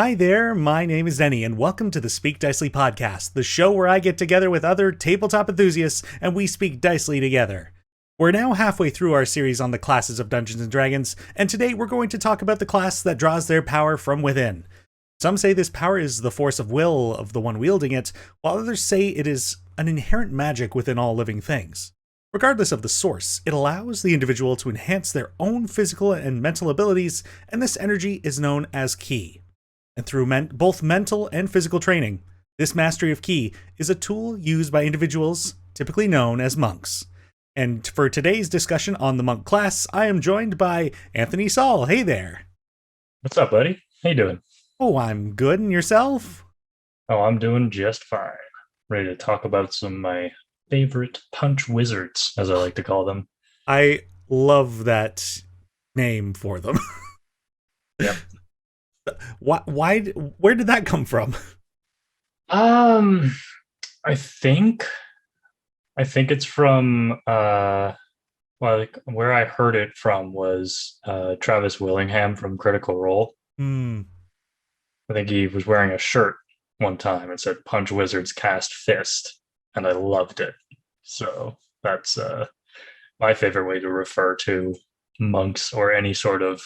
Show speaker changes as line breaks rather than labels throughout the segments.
Hi there, my name is Teni, and welcome to the Speak Dicely podcast, the show where I get together with other tabletop enthusiasts and we speak Dicely together. We're now halfway through our series on the classes of Dungeons & Dragons, and today we're going to talk about the class that draws their power from within. Some say this power is the force of will of the one wielding it, while others say it is an inherent magic within all living things. Regardless of the source, it allows the individual to enhance their own physical and mental abilities, and this energy is known as ki. And through both mental and physical training, this mastery of ki is a tool used by individuals typically known as monks. And for today's discussion on the monk class, I am joined by Anthony Saul. Hey there.
What's up, buddy? How you doing?
Oh, I'm good. And yourself?
Oh, I'm doing just fine. Ready to talk about some of my favorite punch wizards, as I like to call them.
I love that name for them.
Yep.
Where did that come from?
Um, I think it's from like where I heard it from was Travis Willingham from Critical Role.
Hmm.
I think he was wearing a shirt one time and said "Punch Wizards Cast Fist," and I loved it. So that's my favorite way to refer to monks or any sort of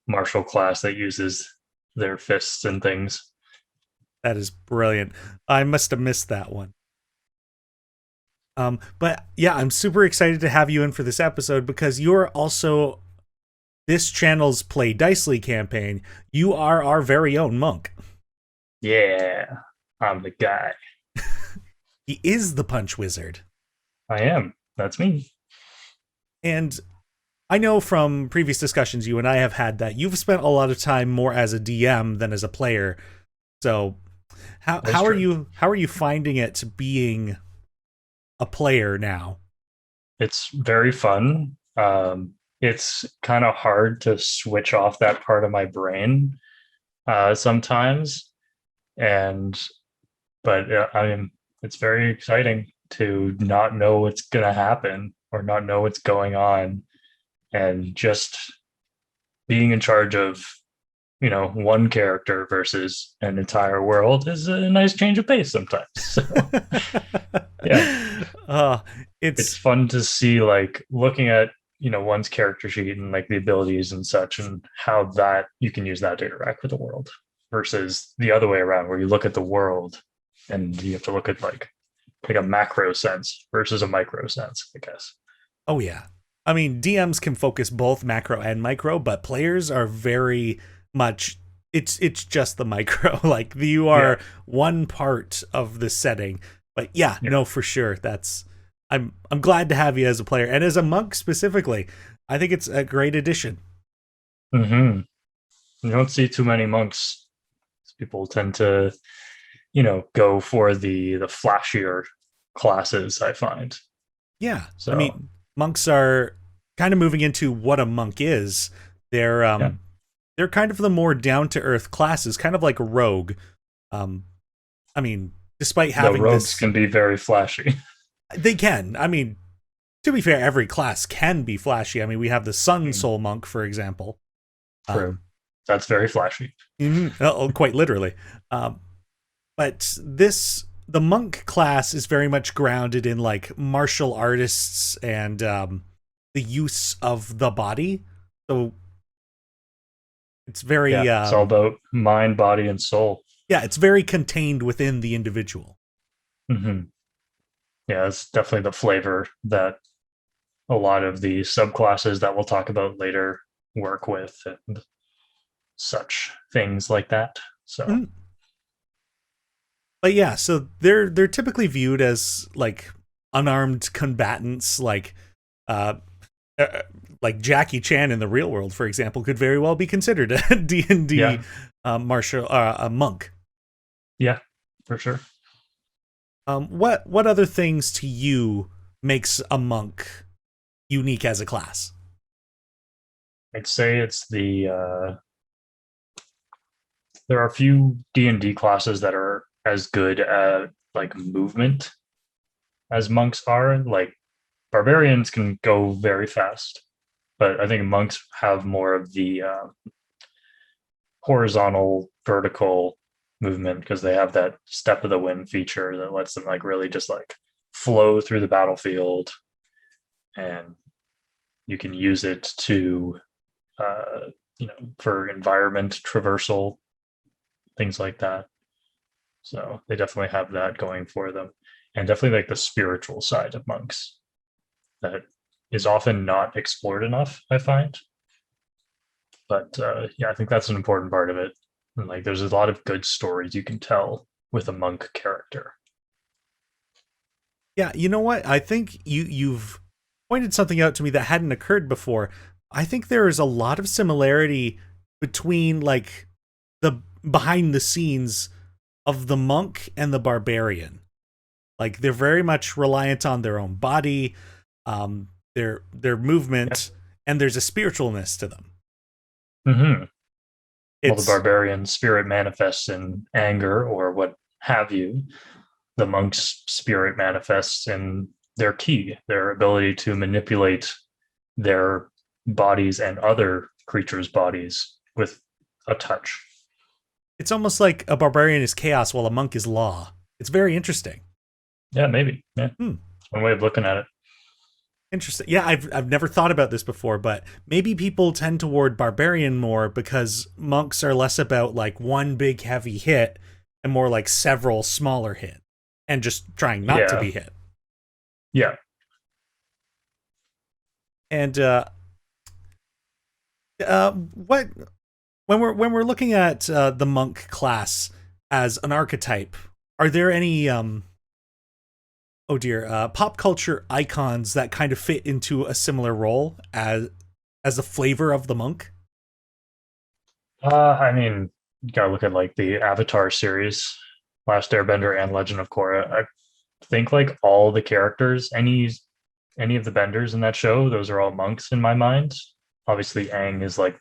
martial class that uses their fists and things.
That is brilliant. I must have missed that one. But yeah, I'm super excited to have you in for this episode because you're also this channel's Play Dicely campaign. You are our very own monk.
Yeah, I'm the guy.
He is the punch wizard.
I am. That's me.
And I know from previous discussions you and I have had that you've spent a lot of time more as a DM than as a player. So how are you finding it being a player now?
It's very fun. It's kind of hard to switch off that part of my brain sometimes, and but it's very exciting to not know what's gonna happen or not know what's going on, and just being in charge of one character versus an entire world is a nice change of pace sometimes. So, yeah,
uh
it's
it's
fun to see, like, looking at one's character sheet and like the abilities and such, and how that you can use that to interact with the world versus the other way around where you look at the world and you have to look at like a macro sense versus a micro sense, I guess.
oh yeah. I mean, DMs can focus both macro and micro, but players are very much it's just the micro. Like you are one part of the setting. But yeah, no, for sure. I'm glad to have you as a player and as a monk specifically. I think it's a great addition.
Mm-hmm. You don't see too many monks. People tend to, go for the flashier classes, I find.
Yeah.
So
I mean, monks are kind of moving into what a monk is. They're they're kind of the more down to earth classes, kind of like a rogue. I mean, despite
the
having
rogues
this,
can be very flashy.
they can. I mean, to be fair, every class can be flashy. I mean, we have the Sun Soul Monk, for example.
True. That's very flashy.
Quite literally. But the monk class is very much grounded in like martial artists and the use of the body. So it's very
It's all about mind, body, and soul.
yeah, it's very contained within the individual.
Mm-hmm. Yeah, it's definitely the flavor that a lot of the subclasses that we'll talk about later work with, and such things like that. So,
Mhm. But yeah, so they're typically viewed as like unarmed combatants, uh, like Jackie Chan in the real world, for example, could very well be considered a D&D
yeah,
martial a monk.
yeah, for sure.
What other things to you makes a monk unique as a class?
I'd say it's there are a few D&D classes that are as good at like movement as monks are. Like barbarians can go very fast, but I think monks have more of the horizontal, vertical movement because they have that step of the wind feature that lets them like really just like flow through the battlefield, and you can use it to for environment traversal, things like that. So they definitely have that going for them, and definitely like the spiritual side of monks that is often not explored enough, I find. But yeah, I think that's an important part of it. And like, there's a lot of good stories you can tell with a monk character.
Yeah, you know what? I think you've pointed something out to me that hadn't occurred before. I think there is a lot of similarity between like the behind the scenes of the monk and the barbarian. Like they're very much reliant on their own body, their movement, and there's a spiritualness to them.
Mm-hmm. Well, the barbarian spirit manifests in anger or what have you. The monk's spirit manifests in their ki, their ability to manipulate their bodies and other creatures' bodies with a touch.
It's almost like a barbarian is chaos while a monk is law. It's very interesting.
Yeah, maybe. Yeah. One way of looking at it.
Interesting. Yeah, I've never thought about this before, but maybe people tend toward barbarian more because monks are less about like one big heavy hit and more like several smaller hits and just trying not to be hit.
Yeah.
And what when we're looking at the monk class as an archetype, are there any pop culture icons that kind of fit into a similar role as a flavor of the monk?
I mean, you gotta look at like the Avatar series, Last Airbender and Legend of Korra. I think like all the characters, any of the benders in that show, those are all monks in my mind. Obviously, Aang is like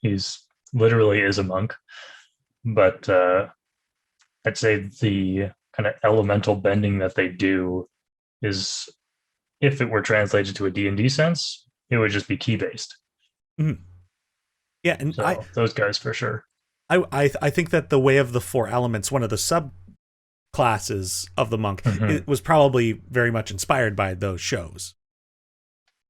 he's literally is a monk, but I'd say the kind of elemental bending that they do is, if it were translated to a D&D sense, it would just be key based.
Mm-hmm. Yeah, and
so those guys for sure.
I think that the Way of the Four Elements, one of the subclasses of the monk, it was probably very much inspired by those shows.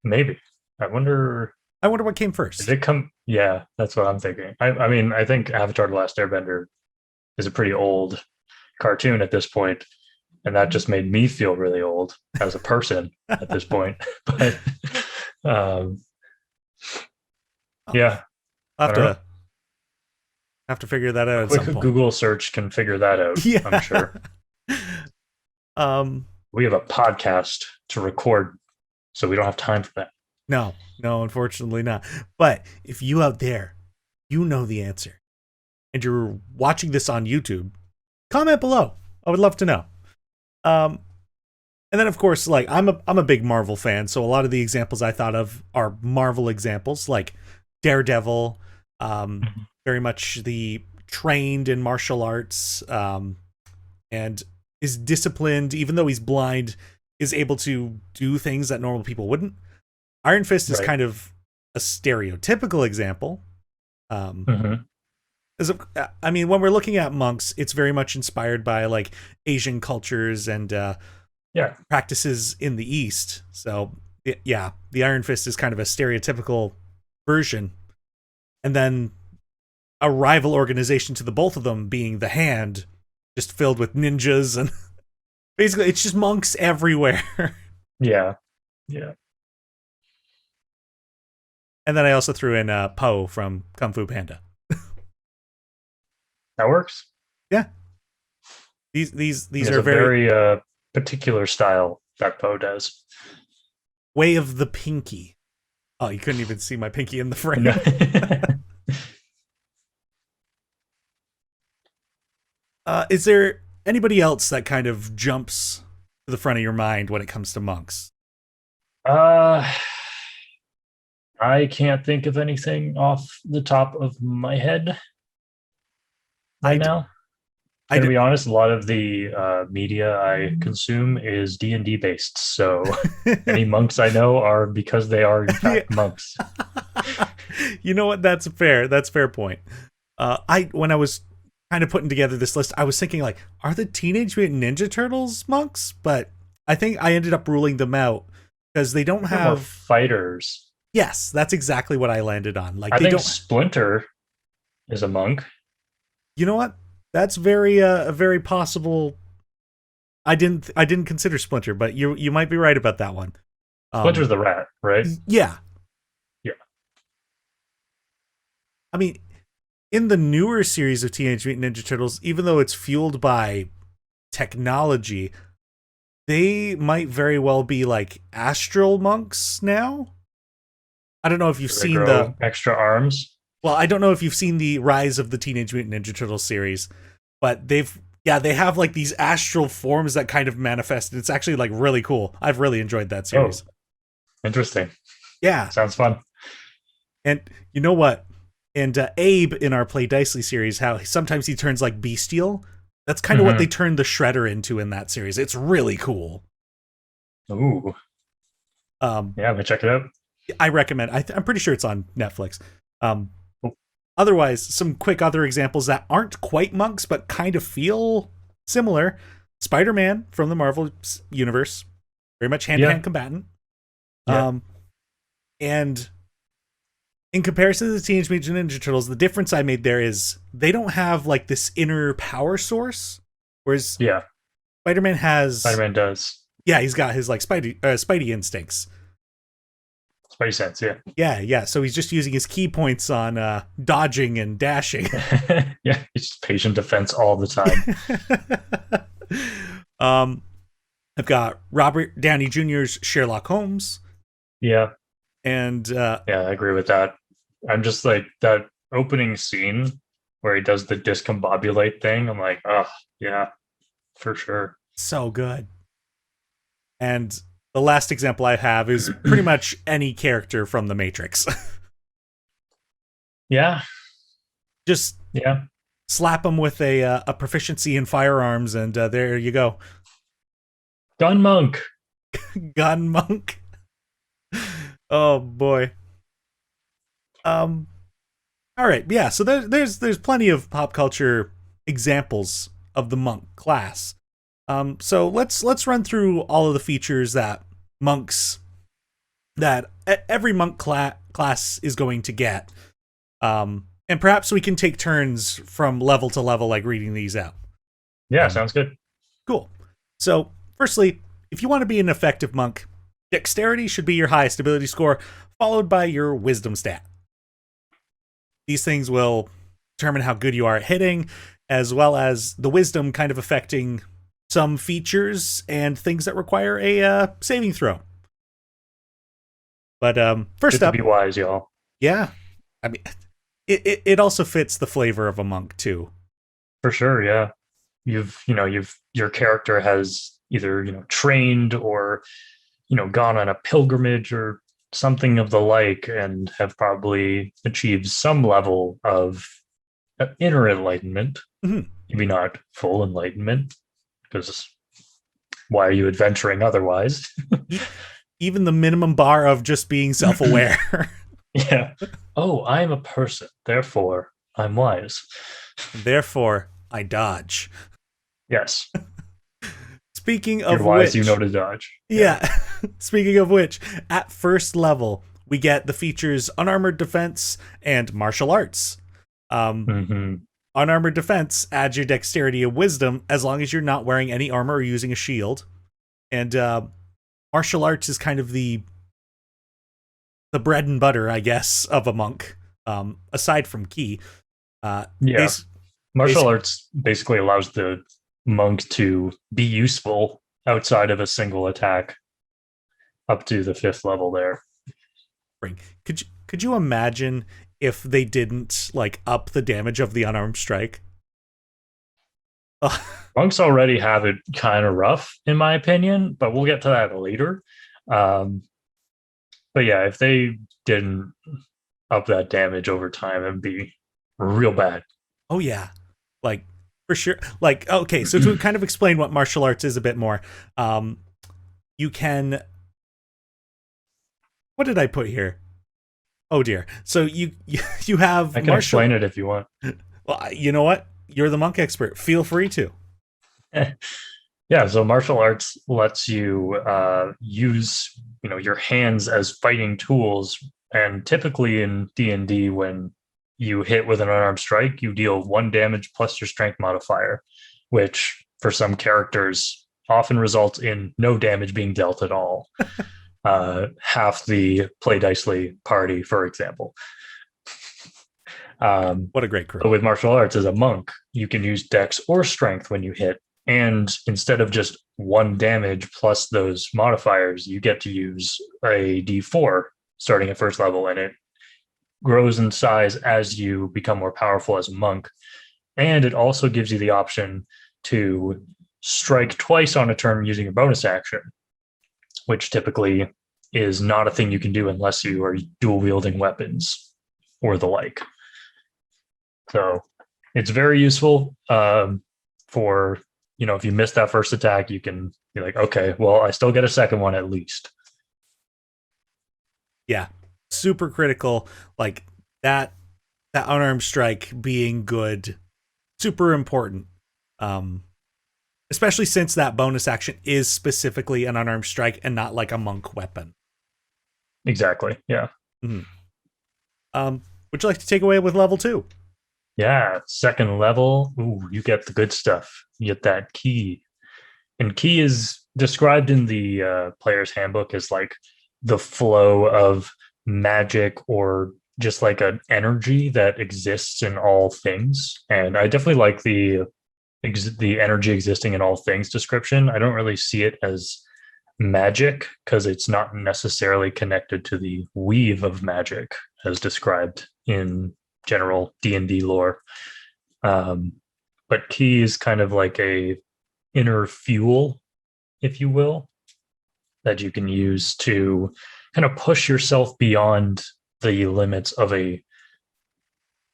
Maybe. I wonder
what came first.
Did it come? Yeah, that's what I'm thinking. I mean, I think Avatar: The Last Airbender is a pretty old cartoon at this point, and that just made me feel really old as a person at this point. But yeah,
I'll have to figure that out.
A quick Google search can figure that out. Yeah. I'm sure. We have a podcast to record, so we don't have time for that.
No, unfortunately not. But if you out there, you know the answer, and you're watching this on YouTube, comment below. I would love to know. And then of course, like I'm a big Marvel fan, so a lot of the examples I thought of are Marvel examples, like Daredevil, very much the trained in martial arts, and is disciplined, even though he's blind, is able to do things that normal people wouldn't. Iron Fist is kind of a stereotypical example. I mean, when we're looking at monks, it's very much inspired by like Asian cultures and practices in the East. So the Iron Fist is kind of a stereotypical version. And then a rival organization to the both of them being the Hand, just filled with ninjas, and basically it's just monks everywhere.
Yeah.
And then I also threw in Po from Kung Fu Panda.
That works.
Yeah. These are
very particular style that Po does.
Way of the Pinky. Oh, you couldn't even see my pinky in the frame. Is there anybody else that kind of jumps to the front of your mind when it comes to monks?
I can't think of anything off the top of my head now. To be honest, a lot of the media I consume is D&D based. So any monks I know are because they are in fact monks.
You know what? That's fair. That's a fair point. When I was kind of putting together this list, I was thinking like, are the Teenage Mutant Ninja Turtles monks? But I think I ended up ruling them out because they don't
They're more
have
fighters.
Yes, that's exactly what I landed on. Like
I
they
think
don't.
Splinter is a monk.
You know what? That's very a very possible. I didn't consider Splinter, but you might be right about that one.
Splinter's the rat, right?
Yeah.
Yeah.
I mean, in the newer series of Teenage Mutant Ninja Turtles, even though it's fueled by technology, they might very well be like astral monks now. I don't know if you've
Do they
seen
grow extra arms.
well, I don't know if you've seen the Rise of the Teenage Mutant Ninja Turtles series, but they have like these astral forms that kind of manifest. It's actually like really cool. I've really enjoyed that series.
Oh, interesting.
Yeah.
Sounds fun.
And you know what? And Abe in our Play Dicely series, how sometimes he turns like bestial. That's kind of what they turned the Shredder into in that series. It's really cool.
Ooh. Yeah, I'm gonna check it out.
I recommend. I'm pretty sure it's on Netflix.
Cool.
Otherwise, some quick other examples that aren't quite monks but kind of feel similar. Spider-Man from the Marvel universe, very much hand-to-hand combatant.
Yeah.
And in comparison to the Teenage Mutant Ninja Turtles, the difference I made there is they don't have like this inner power source, whereas Spider-Man
does.
Yeah, he's got his like Spidey instincts.
Spidey sense, yeah.
Yeah. So he's just using his key points on dodging and dashing.
Yeah, he's just patient defense all the
time. I've got Robert Downey Jr.'s Sherlock Holmes.
Yeah.
And
yeah, I agree with that. I'm just like that opening scene where he does the discombobulate thing. I'm like, oh, yeah, for sure.
So good. And the last example I have is pretty much any character from The Matrix.
Yeah.
Just slap them with a proficiency in firearms, and there you go.
Gun monk.
Gun monk. Oh boy. All right, yeah. So there's plenty of pop culture examples of the monk class. So let's run through all of the features that every monk class is going to get. And perhaps we can take turns from level to level, like reading these out.
Yeah, sounds good.
Cool. So, firstly, if you want to be an effective monk, dexterity should be your highest ability score, followed by your wisdom stat. These things will determine how good you are at hitting, as well as the wisdom kind of affecting some features and things that require a saving throw. But first
good
up,
to be wise, y'all.
Yeah, I mean, it also fits the flavor of a monk too.
For sure, yeah. Your character has either trained or gone on a pilgrimage or something of the like, and have probably achieved some level of inner enlightenment.
Mm-hmm.
Maybe not full enlightenment, because why are you adventuring otherwise?
Even the minimum bar of just being self-aware.
Yeah. Oh, I'm a person, therefore I'm wise.
Therefore, I dodge.
Yes.
Speaking of
You're wise,
which,
you know to dodge.
Yeah. Speaking of which, at first level, we get the features unarmored defense and martial arts. Unarmored defense adds your dexterity and wisdom as long as you're not wearing any armor or using a shield. And martial arts is kind of the bread and butter, I guess, of a monk, aside from ki.
Martial arts basically allows the monk to be useful outside of a single attack up to the 5th level there.
Could you imagine if they didn't like up the damage of the unarmed strike?
Monks already have it kind of rough, in my opinion, but we'll get to that later. But yeah, if they didn't up that damage over time, it'd be real bad.
Oh yeah, like for sure. Like, okay, so to kind of explain what martial arts is a bit more, you can. What did I put here? Oh dear. So you have
I can explain it if you want.
Well, you know what? You're the monk expert. Feel free to.
Yeah, so martial arts lets you use your hands as fighting tools, and typically in D&D, when you hit with an unarmed strike, you deal 1 damage plus your strength modifier, which for some characters often results in no damage being dealt at all. Half the Play Dicely party, for example.
What a great crew.
But with martial arts, as a monk, you can use dex or strength when you hit. And instead of just 1 damage plus those modifiers, you get to use a d4 starting at first level, and it grows in size as you become more powerful as a monk. And it also gives you the option to strike twice on a turn using a bonus action, which typically is not a thing you can do unless you are dual wielding weapons or the like. So it's very useful for, if you miss that first attack, you can be like, okay, well, I still get a second one at least.
Yeah, super critical. Like that unarmed strike being good, super important. Especially since that bonus action is specifically an unarmed strike and not like a monk weapon.
Exactly. Yeah.
Mm-hmm. Would you like to take away with level 2?
Yeah, second level. Ooh, you get the good stuff. You get that key. And key is described in the player's handbook as like the flow of magic, or just like an energy that exists in all things. And I definitely like the energy existing in all things description. I don't really see it as magic because it's not necessarily connected to the weave of magic as described in general D&D lore. But ki is kind of like a inner fuel, if you will, that you can use to kind of push yourself beyond the limits of a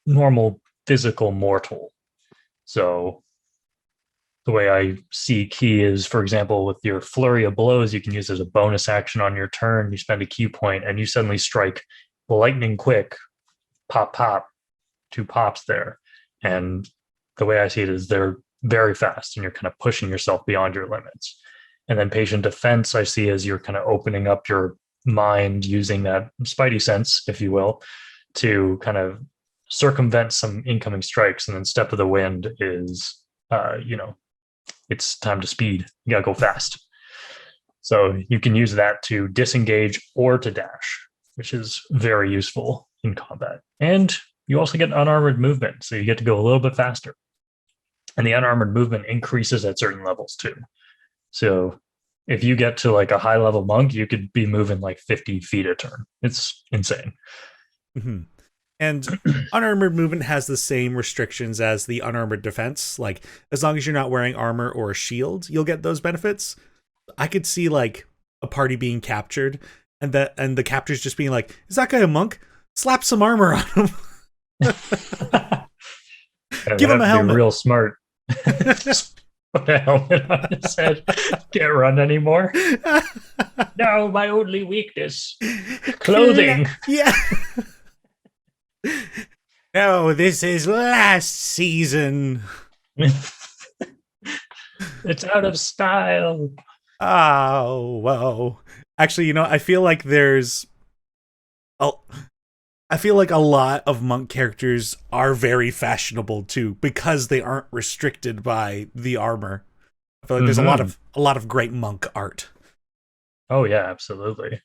normal physical mortal. So the way I see ki is, for example, with your flurry of blows, you can use as a bonus action on your turn. You spend a ki point and you suddenly strike lightning quick, pop, pop, 2 pops there. And the way I see it is they're very fast and you're kind of pushing yourself beyond your limits. And then patient defense, I see as you're kind of opening up your mind using that spidey sense, if you will, to kind of circumvent some incoming strikes. And then step of the wind is, it's time to speed. You gotta go fast. So you can use that to disengage or to dash, which is very useful in combat. And you also get unarmored movement, so you get to go a little bit faster. And the unarmored movement increases at certain levels too. So if you get to like a high level monk, you could be moving like 50 feet a turn. It's insane.
Mm-hmm. And unarmored movement has the same restrictions as the unarmored defense. Like, as long as you're not wearing armor or a shield, you'll get those benefits. I could see like a party being captured and the captors just being like, is that guy a monk? Slap some armor on him. Give him a helmet.
Real smart. Put a helmet on his head. Can't run anymore. No, my only weakness. Clothing.
Yeah. No, this is last season.
It's out of style.
Oh, whoa. Actually, I feel like a lot of monk characters are very fashionable too, because they aren't restricted by the armor. I feel like there's a lot of great monk art.
Oh yeah, absolutely.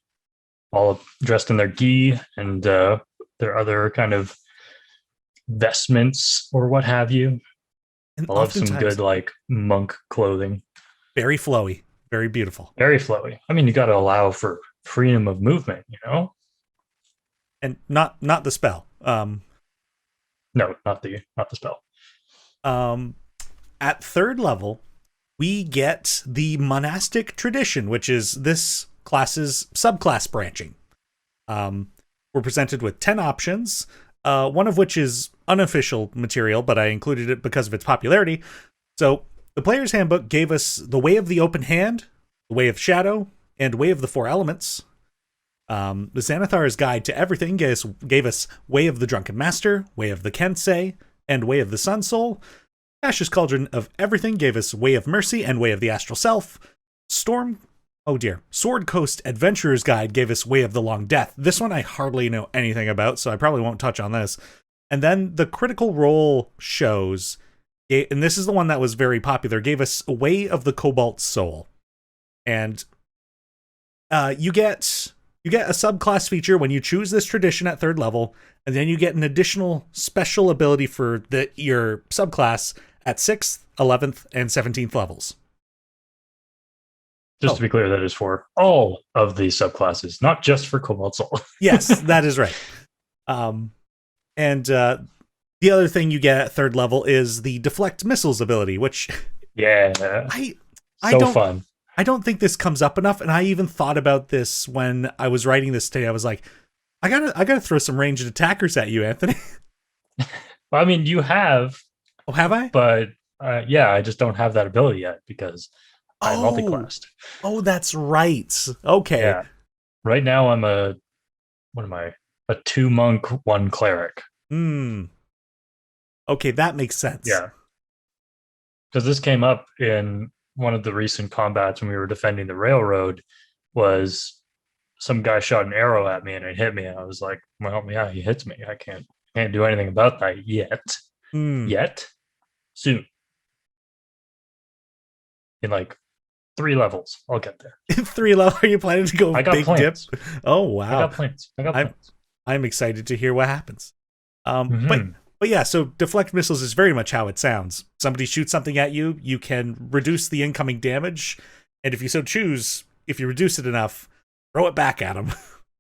All dressed in their gi and their other kind of vestments or what have you.
And
I love some good like monk clothing.
Very flowy, very beautiful.
Very flowy. I mean, you got to allow for freedom of movement,
And not the spell.
No, not the spell.
At 3rd level, we get the Monastic Tradition, which is this class's subclass branching. We're presented with 10 options, one of which is unofficial material, but I included it because of its popularity. So the player's handbook gave us the Way of the Open Hand, the Way of Shadow, and Way of the 4 Elements. The Xanathar's Guide to Everything gave us Way of the Drunken Master, Way of the Kensei, and Way of the Sun Soul. Ash's Cauldron of Everything gave us Way of Mercy and Way of the Astral Self. Sword Coast Adventurer's Guide gave us Way of the Long Death. This one I hardly know anything about, so I probably won't touch on this. And then the Critical Role shows, and this is the one that was very popular, gave us Way of the Cobalt Soul. And you get a subclass feature when you choose this tradition at 3rd level, and then you get an additional special ability for your subclass at 6th, 11th, and 17th levels.
Just to be clear, that is for all of the subclasses, not just for Cobalt Soul.
Yes, that is right. And the other thing you get at 3rd level is the Deflect Missiles ability, which
fun.
I don't think this comes up enough, and I even thought about this when I was writing this today. I was like, I gotta throw some ranged attackers at you, Anthony.
Well, I mean, you have.
Oh, have I?
But I just don't have that ability yet because I'm multi-classed.
Oh, that's right. Okay.
Yeah. Right now I'm a 2 monk, 1 cleric.
Okay, that makes sense.
Yeah. Because this came up in one of the recent combats when we were defending the railroad, was some guy shot an arrow at me and it hit me. And I was like, well, yeah, he hits me. I can't do anything about that yet. Yet. Soon. In like 3 levels. I'll get there.
In 3 levels? Are you planning to go big
plans.
dip? Oh, wow.
I got plans.
I'm excited to hear what happens. But yeah, so Deflect Missiles is very much how it sounds. Somebody shoots something at you, you can reduce the incoming damage, and if you so choose, if you reduce it enough, throw it back at them.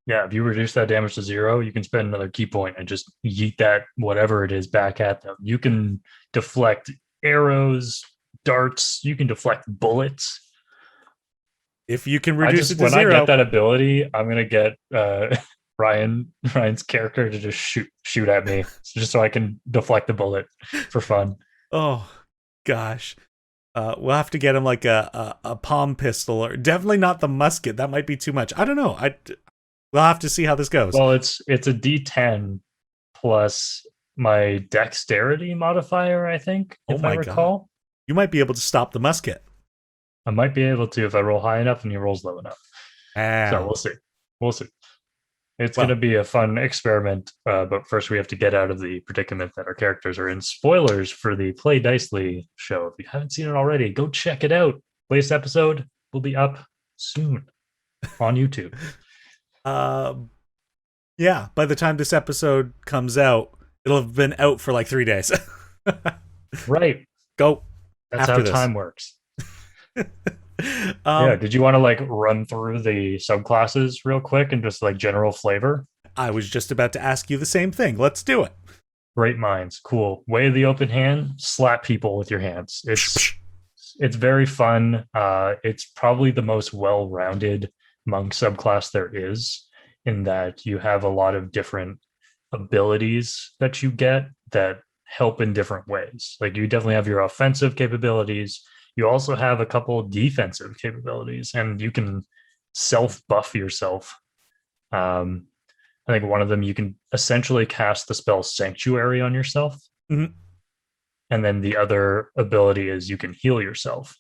Yeah, if you reduce that damage to 0, you can spend another key point and just yeet that whatever it is back at them. You can deflect arrows, darts, you can deflect bullets.
If you can reduce it to
when
0.
I get that ability, I'm going to get Ryan's character to just shoot at me just so I can deflect the bullet for fun.
Oh, gosh. We'll have to get him like a palm pistol, or definitely not the musket. That might be too much. I don't know. We'll have to see how this goes.
Well, it's a D10 plus my dexterity modifier, I think, if I recall.
God. You might be able to stop the musket.
I might be able to if I roll high enough and he rolls low enough. So we'll see. It's going to be a fun experiment, but first we have to get out of the predicament that our characters are in. Spoilers for the Play Dicely show. If you haven't seen it already, go check it out. Latest episode will be up soon on YouTube.
Yeah, by the time this episode comes out, it'll have been out for like 3 days.
Right.
Go.
That's how time works. Did you want to like run through the subclasses real quick and just like general flavor?
I was just about to ask you the same thing. Let's do it.
Great minds. Cool. Way of the open hand, slap people with your hands. It's very fun. It's probably the most well-rounded monk subclass there is, in that you have a lot of different abilities that you get that help in different ways. Like you definitely have your offensive capabilities. You also have a couple defensive capabilities, and you can self-buff yourself. I think one of them, you can essentially cast the spell Sanctuary on yourself.
Mm-hmm.
And then the other ability is you can heal yourself.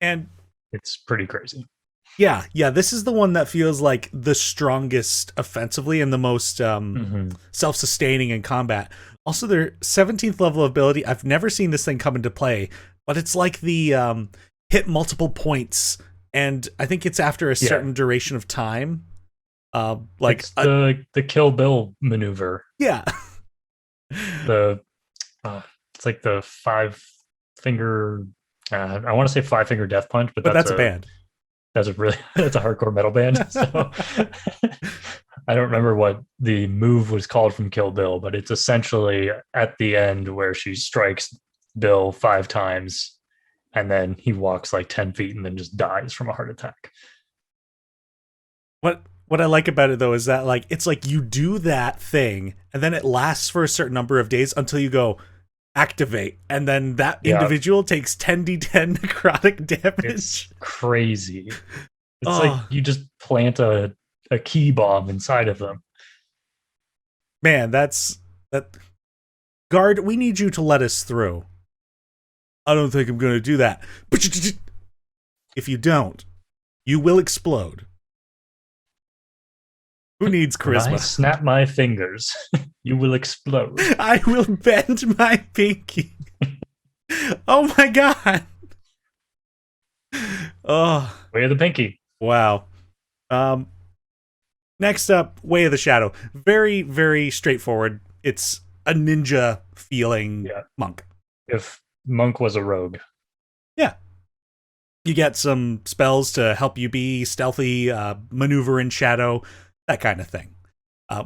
And
it's pretty crazy.
Yeah, this is the one that feels like the strongest offensively and the most self-sustaining in combat. Also, their 17th level ability, I've never seen this thing come into play, but it's like the hit multiple points, and I think it's after a certain duration of time. Like
it's the Kill Bill maneuver.
Yeah.
It's like the 5-finger, I want to say 5-finger death punch, but
that's a band.
That's a hardcore metal band. So I don't remember what the move was called from Kill Bill, but it's essentially at the end where she strikes Bill 5 times and then he walks like 10 feet and then just dies from a heart attack.
What I like about it though is that like it's like you do that thing and then it lasts for a certain number of days until you go activate, and then that individual takes 10d10 necrotic damage.
It's crazy. It's like
Oh
you just plant a key bomb inside of them.
man, that guard. We need you to let us through. I don't think I'm going to do that. If you don't, you will explode. Who needs
When I
charisma?
snap my fingers, you will explode.
I will bend my pinky. Oh my god. Oh,
Way of the pinky.
wow. Um, next up, Way of the Shadow. Very, very straightforward. It's a ninja feeling
Yeah.
monk.
If Monk was a rogue.
Yeah. You get some spells to help you be stealthy, maneuver in shadow, that kind of thing.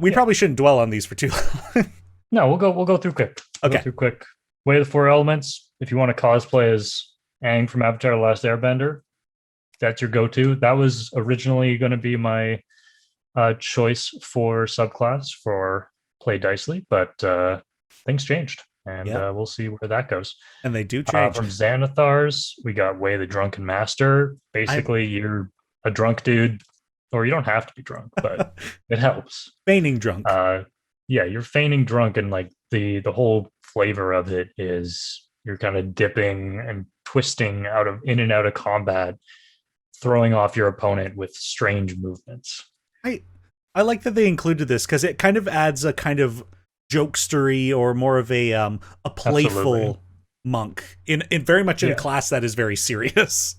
We probably shouldn't dwell on these for too long.
No, we'll go through quick.
Okay.
Go through quick. Way of the Four Elements. If you want to cosplay as Aang from Avatar: The Last Airbender, that's your go-to. That was originally going to be my choice for subclass for Play Dicely, but things changed, and we'll see where that goes.
And they do change.
From Xanathars, we got Way of the Drunken Master. Basically, you're a drunk dude, or you don't have to be drunk, but it helps.
Feigning drunk.
Yeah, you're feigning drunk, and like the whole flavor of it is you're kind of dipping and twisting in and out of combat, throwing off your opponent with strange movements.
I like that they included this because it kind of adds a kind of jokestery or more of a playful
Absolutely.
monk in very much in a class that is very serious.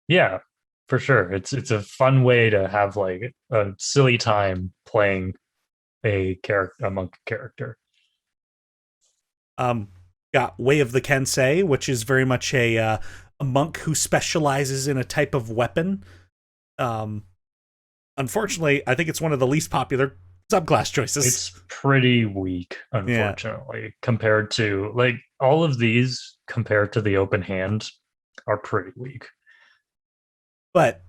Yeah, for sure. It's a fun way to have like a silly time playing a monk character.
Got Way of the Kensei, which is very much a monk who specializes in a type of weapon. Unfortunately, I think it's one of the least popular subclass choices.
It's pretty weak, unfortunately, compared to like all of these compared to the open hand are pretty weak.
But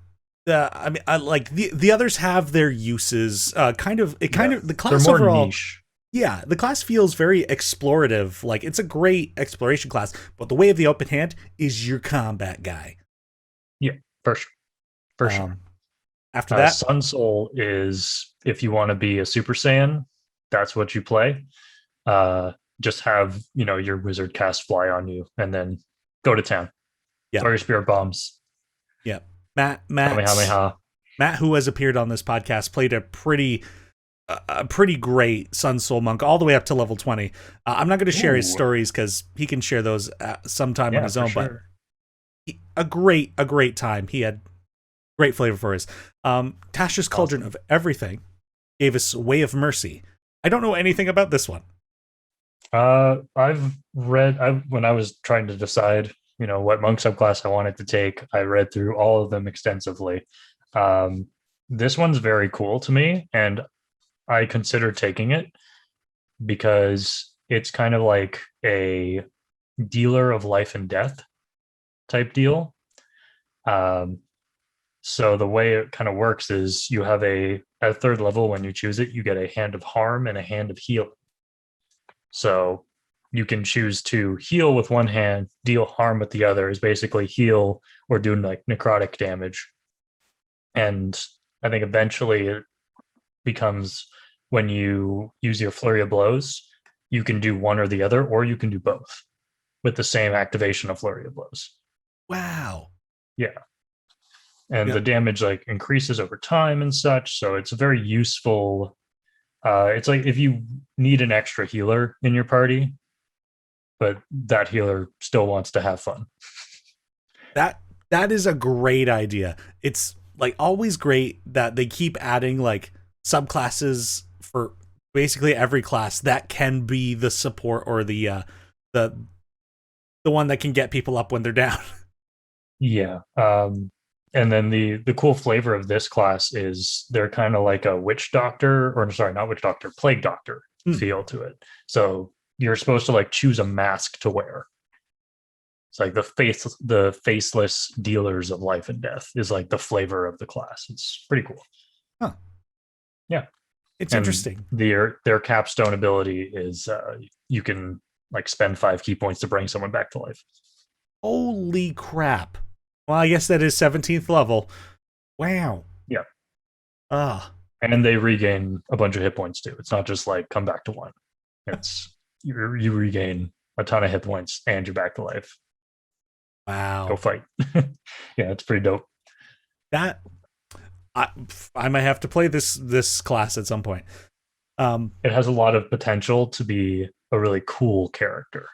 I mean, I like the others have their uses. The class
they're more
overall.
niche.
Yeah, the class feels very explorative. Like it's a great exploration class, but the Way of the Open Hand is your combat guy.
Yeah, for sure. For sure.
After that,
Sun Soul is if you want to be a Super Saiyan, that's what you play. Just have your wizard cast fly on you, and then go to town.
Yeah,
or your spirit bombs.
Yeah, Matt, who has appeared on this podcast, played a pretty great Sun Soul monk all the way up to level 20. I'm not going to share his stories because he can share those sometime on his own.
Sure.
But a great time. He had great flavor for us. Tasha's Cauldron of Everything gave us Way of Mercy. I don't know anything about this one.
I've read when I was trying to decide, what monk subclass I wanted to take. I read through all of them extensively. This one's very cool to me, and I consider taking it because it's kind of like a dealer of life and death type deal. So the way it kind of works is you have at third level, when you choose it, you get a hand of harm and a hand of healing. So you can choose to heal with one hand, deal harm with the other, is basically heal or do like necrotic damage. And I think eventually it becomes when you use your flurry of blows, you can do one or the other, or you can do both with the same activation of flurry of blows.
Wow.
Yeah. And the damage like increases over time and such. So it's a very useful. It's like if you need an extra healer in your party, but that healer still wants to have fun.
That is a great idea. It's like always great that they keep adding like subclasses for basically every class that can be the support or the one that can get people up when they're down.
Yeah. And then the cool flavor of this class is they're kind of like a witch doctor, or sorry, not witch doctor, plague doctor feel to it. So you're supposed to like choose a mask to wear. It's like the faceless dealers of life and death is like the flavor of the class. It's pretty cool.
Huh.
Yeah.
It's interesting.
Their capstone ability is you can like spend 5 key points to bring someone back to life.
Holy crap. Well, I guess that is 17th level. Wow.
Yeah.
Ah.
And they regain a bunch of hit points too. It's not just like come back to one. It's you regain a ton of hit points and you're back to life. Go
Wow.
fight. Yeah, it's pretty dope.
That I I might have to play this class at some point.
It has a lot of potential to be a really cool character.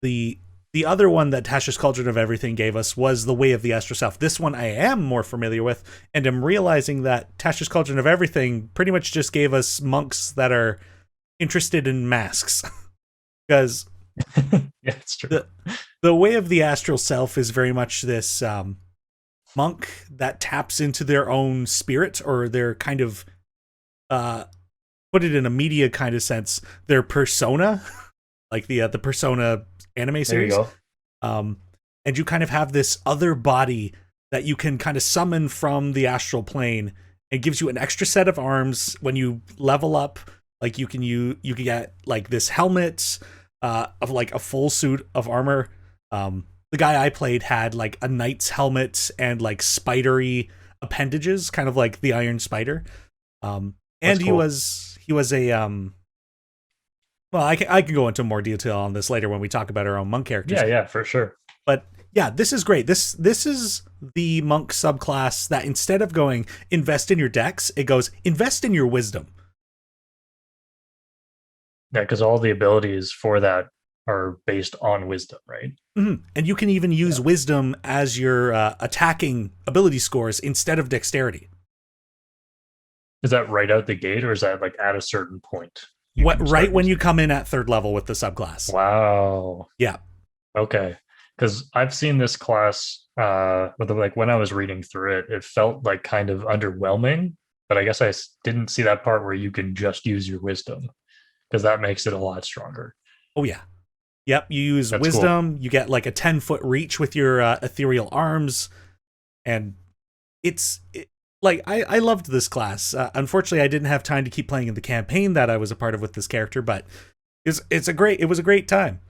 The other one that Tasha's Cauldron of Everything gave us was the Way of the Astral Self. This one I am more familiar with, and I'm realizing that Tasha's Cauldron of Everything pretty much just gave us monks that are interested in masks. Because
Yeah, it's true.
the Way of the Astral Self is very much this monk that taps into their own spirit, or their kind of put it in a media kind of sense, their persona, like the Persona anime series.
There you
go. And you kind of have this other body that you can kind of summon from the astral plane. It gives you an extra set of arms when you level up. Like you can get like this helmet of like a full suit of armor. The guy I played had like a knight's helmet and like spidery appendages, kind of like the Iron Spider. And
That's cool.
he was a well, I can go into more detail on this later when we talk about our own monk characters.
Yeah, for sure.
But yeah, this is great. This is the monk subclass that instead of going invest in your dex, it goes invest in your wisdom.
Yeah, because all the abilities for that are based on wisdom, right?
Mm-hmm. And you can even use wisdom as your attacking ability scores instead of dexterity.
Is that right out the gate, or is that like at a certain point?
What right when you come in at 3rd level with the subclass?
Wow.
Yeah.
Okay. Because I've seen this class, but like when I was reading through it, it felt like kind of underwhelming. But I guess I didn't see that part where you can just use your wisdom, because that makes it a lot stronger.
Oh yeah. Yep. You use
That's
wisdom.
cool.
You get like a 10-foot reach with your ethereal arms, and like I loved this class. Unfortunately, I didn't have time to keep playing in the campaign that I was a part of with this character, but it was a great time.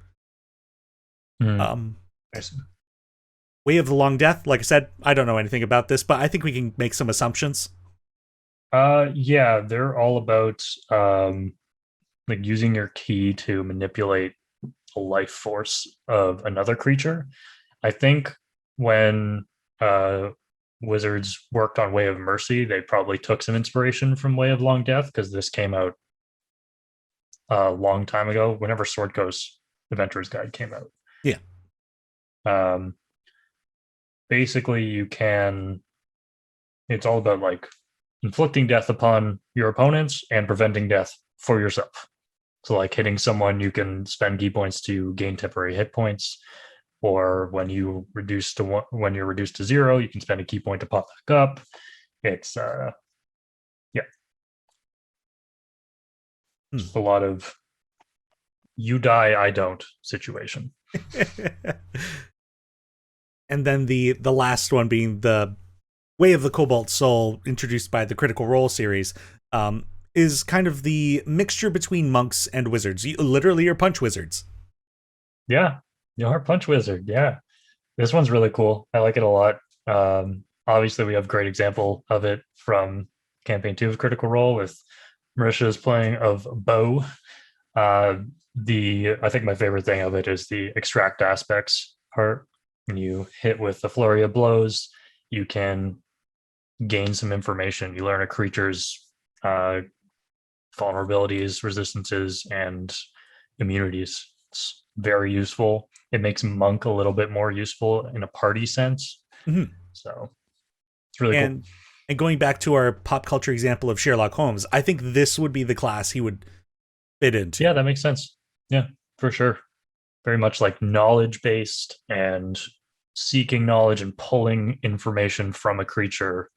Nice.
Way of the Long Death, like I said, I don't know anything about this, but I think we can make some assumptions.
Yeah, they're all about like using your ki to manipulate the life force of another creature. I think when wizards worked on Way of Mercy, they probably took some inspiration from Way of Long Death, because this came out a long time ago, whenever Sword Coast Adventurer's Guide came out.
Yeah.
Basically, it's all about like inflicting death upon your opponents and preventing death for yourself. So like hitting someone, you can spend ki points to gain temporary hit points, or when you're reduced to 0, you can spend a ki point to pop back up. It's just a lot of you die, I don't situation.
And then the last one being the Way of the Cobalt Soul, introduced by the Critical Role series, is kind of the mixture between monks and wizards. You literally are punch wizards.
Yeah, you are punch wizard. Yeah, this one's really cool. I like it a lot. Obviously, we have a great example of it from campaign 2 of Critical Role with Marisha's playing of Bow. I think my favorite thing of it is the extract aspects part. When you hit with the flurry of blows, you can gain some information. You learn a creature's vulnerabilities, resistances, and immunities. It's very useful. It makes Monk a little bit more useful in a party sense.
Mm-hmm.
So it's really cool.
And going back to our pop culture example of Sherlock Holmes, I think this would be the class he would fit into.
Yeah, that makes sense. Yeah, for sure. Very much like knowledge based and seeking knowledge and pulling information from a creature.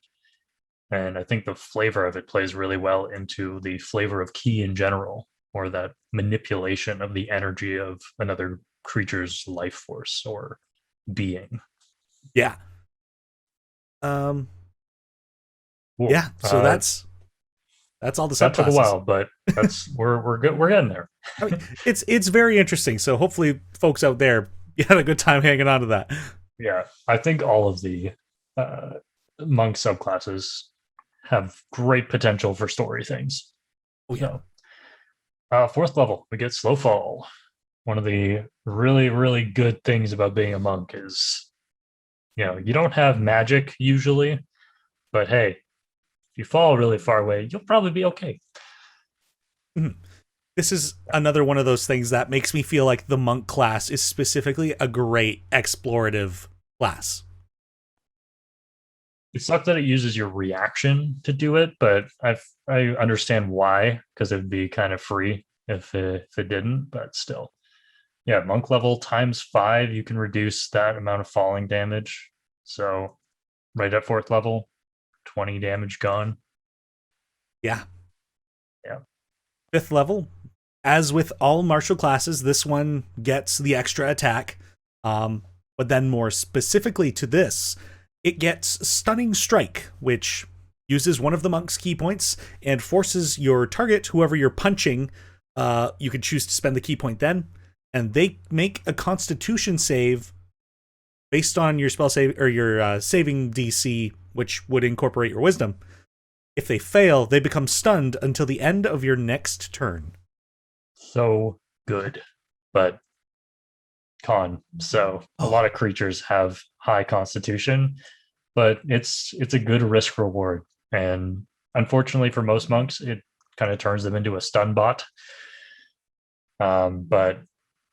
And I think the flavor of it plays really well into the flavor of ki in general, or that manipulation of the energy of another creature's life force or being.
Yeah.
Cool.
Yeah. So that's all the subclasses.
That took a while, but we're good. We're getting there.
I mean, it's very interesting. So hopefully, folks out there, you had a good time hanging on to that.
Yeah, I think all of the monk subclasses have great potential for story things.
Oh yeah.
Fourth level, we get slow fall. One of the really, really good things about being a monk is, you don't have magic usually, but hey, if you fall really far away, you'll probably be okay.
Mhm. This is another one of those things that makes me feel like the monk class is specifically a great explorative class.
It sucks that it uses your reaction to do it, but I understand why, because it would be kind of free if it didn't, but still. Yeah, monk level times 5, you can reduce that amount of falling damage. So right at fourth level, 20 damage gone.
Yeah.
Yeah.
Fifth level, as with all martial classes, this one gets the extra attack. But then more specifically to this, it gets Stunning Strike, which uses one of the monk's key points and forces your target, whoever you're punching, you could choose to spend the key point then, and they make a Constitution save based on your spell save or your saving DC, which would incorporate your Wisdom. If they fail, they become stunned until the end of your next turn.
So good, but con. So a lot of creatures have high constitution, but it's a good risk reward. And unfortunately for most monks, it kind of turns them into a stun bot. But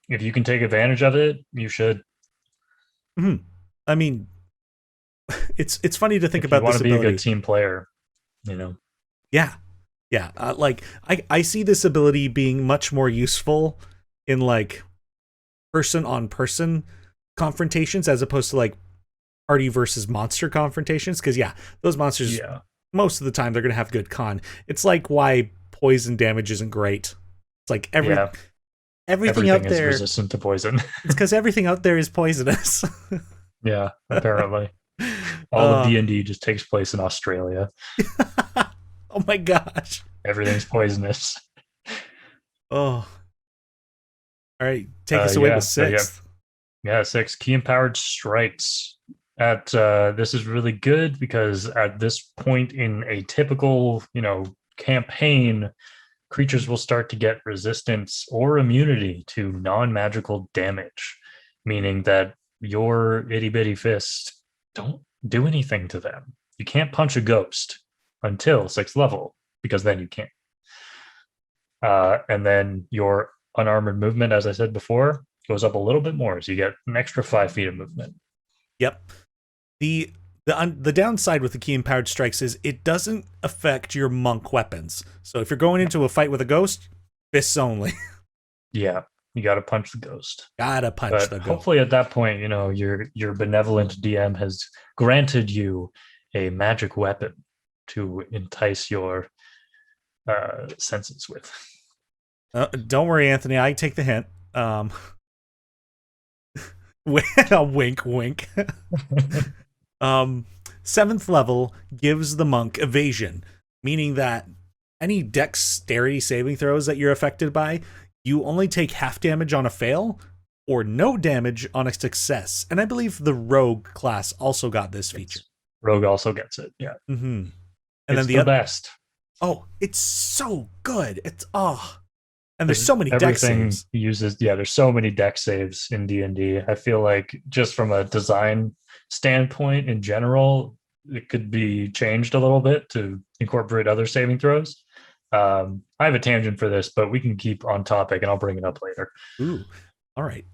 if you can take advantage of it, you should.
Mm-hmm. I mean, it's funny to think
If you
about
want
this
to be a
ability.
good team player,
Yeah, yeah. Like I see this ability being much more useful in like person on person confrontations as opposed to like party versus monster confrontations. Because yeah, those monsters most of the time they're gonna have good con. It's like why poison damage isn't great. It's like everything out
is
there
resistant to poison.
it's because everything out there is poisonous.
Yeah, apparently. All of D&D just takes place in Australia.
Oh my gosh.
Everything's poisonous.
Oh. All right, take us away with sixth.
Yeah, 6 key empowered strikes. This is really good because at this point in a typical, campaign, creatures will start to get resistance or immunity to non-magical damage, meaning that your itty bitty fist don't do anything to them. You can't punch a ghost until 6th level because then you can't. And then your unarmored movement, as I said before, goes up a little bit more, so you get an extra 5 feet of movement.
Yep. The downside with the key empowered strikes is it doesn't affect your monk weapons. So if you're going into a fight with a ghost, fists only.
Yeah, you got to punch the ghost.
Gotta punch the ghost.
Hopefully, at that point, your benevolent DM has granted you a magic weapon to entice your senses with.
Don't worry, Anthony. I take the hint. Wink, wink. 7th level gives the monk evasion, meaning that any dexterity saving throws that you're affected by, you only take half damage on a fail or no damage on a success. And I believe the rogue class also got this feature.
Rogue also gets it, yeah.
Mm-hmm. And
it's then the best.
Oh, it's so good. And there's so many dex saves.
There's so many dex saves in D&D. I feel like just from a design standpoint in general, it could be changed a little bit to incorporate other saving throws. I have a tangent for this, but we can keep on topic and I'll bring it up later.
Ooh, all right.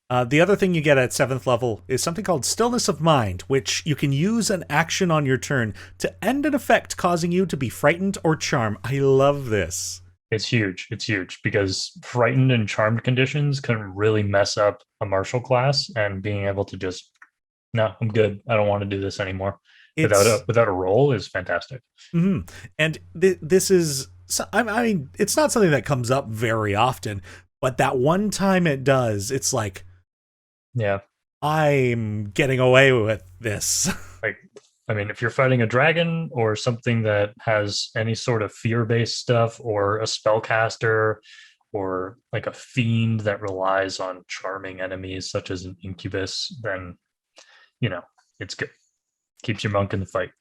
The other thing you get at 7th level is something called Stillness of Mind, which you can use an action on your turn to end an effect causing you to be frightened or charmed. I love this.
It's huge. It's huge because frightened and charmed conditions can really mess up a martial class, and being able to just, no, I'm good. I don't want to do this anymore. Without a roll is fantastic.
Mm-hmm. And this is, I mean, it's not something that comes up very often, but that one time it does, it's like,
yeah,
I'm getting away with this.
If you're fighting a dragon or something that has any sort of fear-based stuff, or a spellcaster, or like a fiend that relies on charming enemies such as an incubus, then it's good. Keeps your monk in the fight.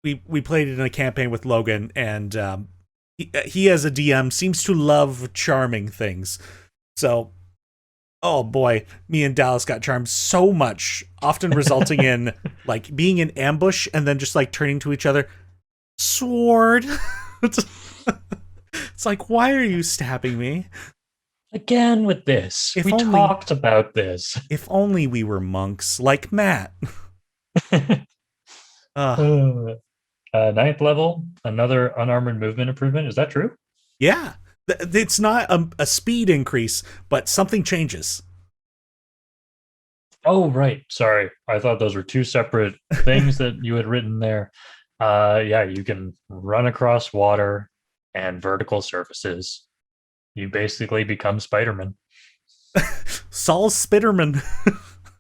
we played it in a campaign with Logan, and he as a DM seems to love charming things. So, oh boy, me and Dallas got charmed so much, often resulting in like being in ambush and then just like turning to each other, sword. It's like, why are you stabbing me?
Again with this. We talked about this.
If only we were monks like Matt.
Ninth level, another unarmored movement improvement. Is that true?
Yeah. It's not a speed increase, but something changes.
Oh, right. Sorry. I thought those were two separate things that you had written there. Yeah, you can run across water and vertical surfaces. You basically become Spider-Man.
Saul Spitterman.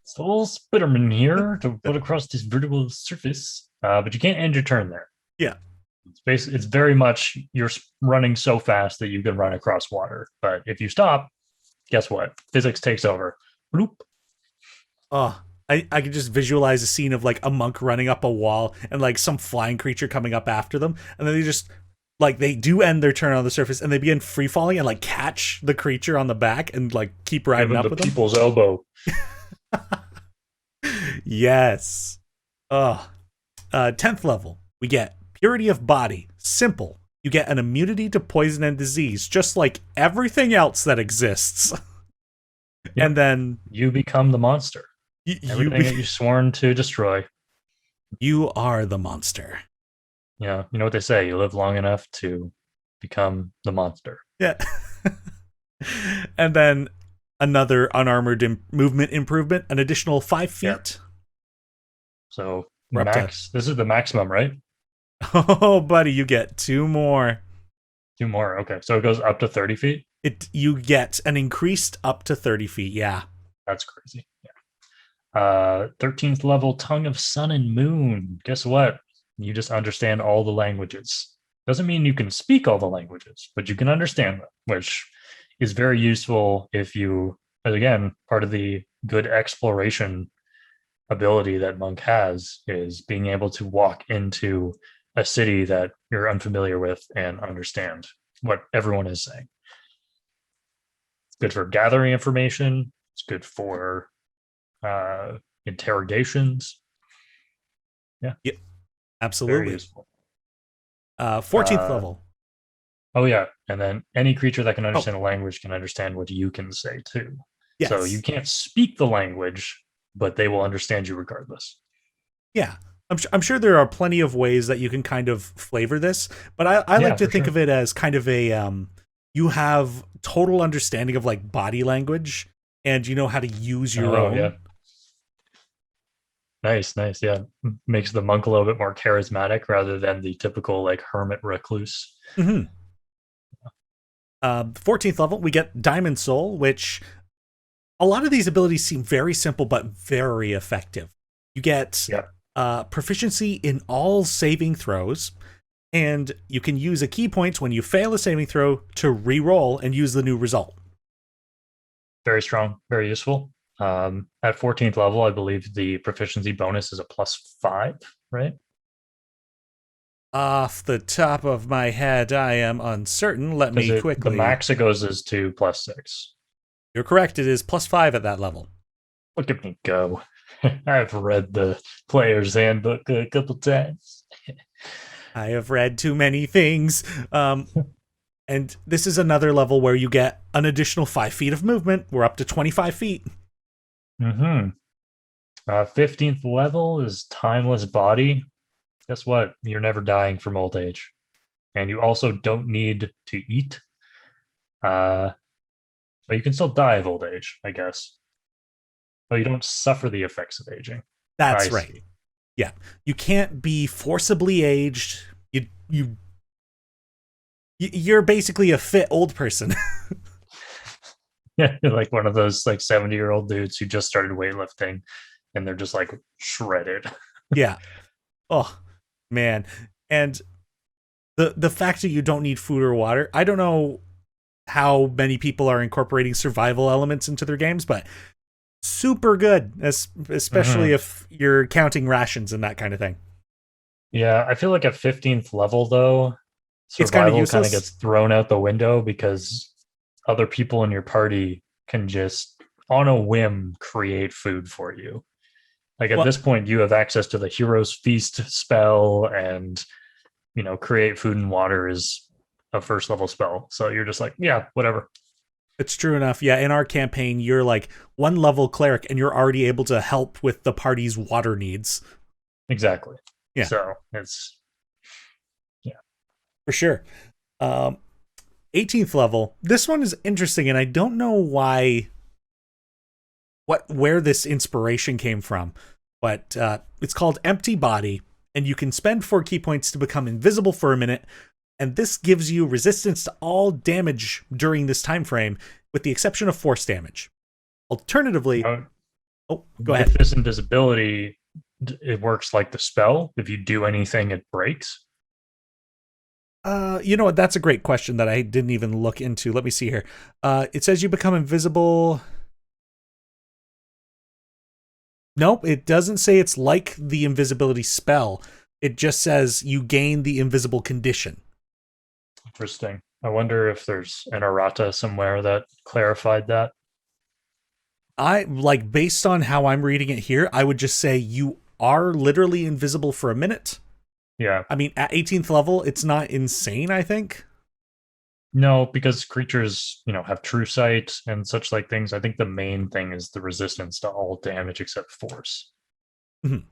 Saul Spitterman here to put across this vertical surface. But you can't end your turn there.
Yeah.
It's very much you're running so fast that you can run across water. But if you stop, guess what? Physics takes over. Bloop.
Oh, I can just visualize a scene of like a monk running up a wall and like some flying creature coming up after them. And then they just like they do end their turn on the surface and they begin free falling and like catch the creature on the back and like keep riding up with them.
People's elbow.
Yes. 10th level, we get Purity of Body. Simple. You get an immunity to poison and disease, just like everything else that exists. Yep. And then
you become the monster. Everything that you've sworn to destroy.
You are the monster.
Yeah, you know what they say, you live long enough to become the monster.
Yeah. And then another unarmored movement improvement, an additional 5 feet. Yeah.
So max, this is the maximum, right?
Oh, buddy, you get 2 more.
2 more, okay. So it goes up to 30 feet?
You get an increased up to 30 feet, yeah.
That's crazy, yeah. 13th level, Tongue of Sun and Moon. Guess what? You just understand all the languages. Doesn't mean you can speak all the languages, but you can understand them, which is very useful if you, again, part of the good exploration ability that Monk has is being able to walk into a city that you're unfamiliar with and understand what everyone is saying. It's good for gathering information. It's good for interrogations. Yeah.
Yep. Absolutely.
Very useful.
14th level.
Oh, yeah. And then any creature that can understand a language can understand what you can say, too. Yes. So you can't speak the language, but they will understand you regardless.
Yeah. I'm sure there are plenty of ways that you can kind of flavor this, but I like to think of it as kind of a, you have total understanding of like body language and you know how to use your own.
Yeah. Nice. Yeah. Makes the monk a little bit more charismatic rather than the typical like hermit recluse.
Mm-hmm. 14th level, we get Diamond Soul, which a lot of these abilities seem very simple but very effective. You get proficiency in all saving throws, and you can use a key point when you fail a saving throw to re-roll and use the new result.
Very strong, very useful. At 14th level, I believe the proficiency bonus is a +5, right?
Off the top of my head, I am uncertain. Let me quickly.
The max it goes is to +6.
You're correct. It is +5 at that level.
Look at me go. I've read the player's handbook a couple times.
I have read too many things. And this is another level where you get an additional 5 feet of movement. We're up to 25 feet.
15th level is Timeless Body. Guess what? You're never dying from old age. And you also don't need to eat. But you can still die of old age, I guess. But you don't suffer the effects of aging.
That's right. Yeah. You can't be forcibly aged. You're basically a fit old person.
Yeah, like one of those like 70-year-old dudes who just started weightlifting and they're just like shredded.
Yeah. Oh, man. And the fact that you don't need food or water, I don't know how many people are incorporating survival elements into their games, but super good, especially if you're counting rations and that kind of thing.
Yeah, I feel like at 15th level though,
It's kind of
survival kind of
useless.
gets thrown out the window because other people in your party can just on a whim create food for you. Like at
Well,
this point you have access to the hero's feast spell, and create food and water is a first level spell. So you're just like, yeah, whatever.
it's true enough. Yeah, in our campaign, you're like one level cleric and you're already able to help with the party's water needs.
Exactly.
Yeah,
So it's yeah.
for sure. Um, 18th level. This one is interesting, and I don't know where this inspiration came from, but it's called Empty Body, and you can spend 4 key points to become invisible for a minute, and this gives you resistance to all damage during this time frame, with the exception of force damage. Alternatively,
Uh,
oh, go
with
ahead.
this invisibility, it works like the spell. If you do anything, it breaks.
You know what? That's a great question that I didn't even look into. Let me see here. It says you become invisible. Nope, it doesn't say it's like the invisibility spell. It just says you gain the invisible condition.
Interesting. I wonder if there's an errata somewhere that clarified that.
I like based on how I'm reading it here, I would just say you are literally invisible for a minute.
Yeah.
I mean, at 18th level, it's not insane, I think.
No, because creatures, have true sight and such like things. I think the main thing is the resistance to all damage except force,
Mhm.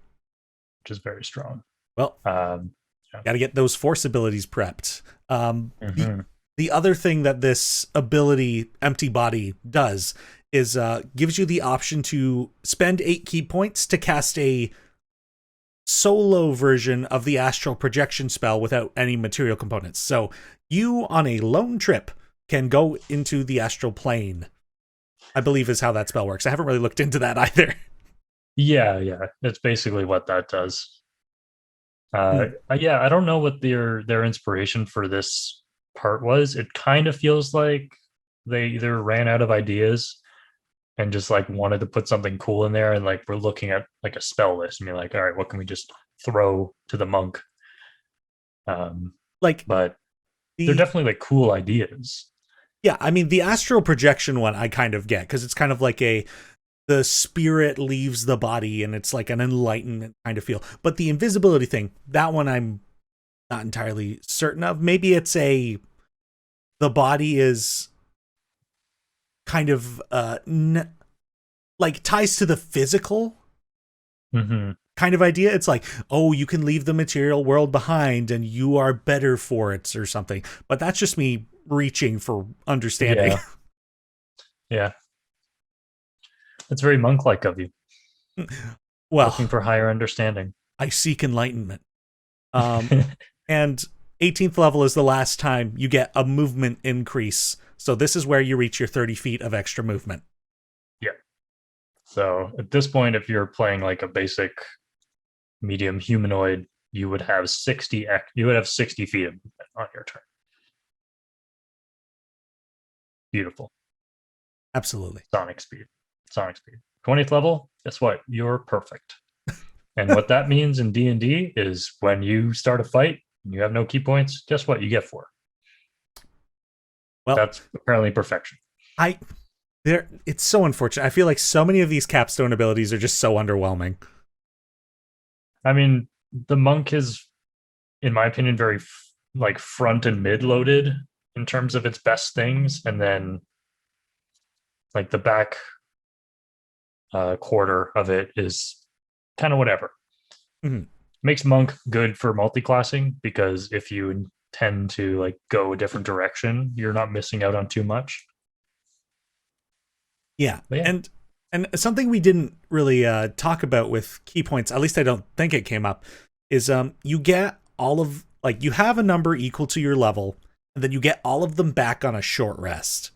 which is very strong.
Well,
Um, yeah.
got to get those force abilities prepped. The
hmm
the other thing that this ability, Empty Body, does is gives you the option to spend 8 key points to cast a solo version of the astral projection spell without any material components. So you, on a lone trip, can go into the astral plane, I believe is how that spell works. I haven't really looked into that either.
Yeah. That's basically what that does.
Hmm.
Yeah, I don't know what their inspiration for this part was. It kind of feels like they either ran out of ideas and just like wanted to put something cool in there, and like we're looking at like a spell list and be like, all right, what can we just throw to the monk? Um,
Like
but they're
the
definitely like cool ideas.
yeah, I mean the astral projection one I kind of get because it's kind of like the spirit leaves the body and it's like an enlightenment kind of feel. But the invisibility thing, that one I'm not entirely certain of. Maybe it's the body is kind of like ties to the physical
hmm
kind of idea. It's like, oh, you can leave the material world behind and you are better for it or something. But that's just me reaching for understanding.
Yeah, yeah, it's very monk-like of you, looking
Well,
for higher understanding.
I seek enlightenment. And 18th level is the last time you get a movement increase. So this is where you reach your 30 feet of extra movement.
Yeah. So at this point, if you're playing like a basic medium humanoid, you would have 60 feet of movement on your turn. Beautiful.
Absolutely.
Sonic speed. Sonic speed. 20th level, guess what? You're perfect. And what that means in D&D is when you start a fight and you have no key points, guess what? You get 4.
Well,
That's apparently perfection.
I there it's so unfortunate. I feel like so many of these capstone abilities are just so underwhelming.
I mean, the monk is, in my opinion, very like front and mid loaded in terms of its best things, and then like the back quarter of it is kind of whatever.
Mhm.
Makes monk good for multi-classing because if you intend to like go a different direction, you're not missing out on too much.
Yeah.
But yeah,
And something we didn't really talk about with key points, at least I don't think it came up, is you get all of like you have a number equal to your level, and then you get all of them back on a short rest.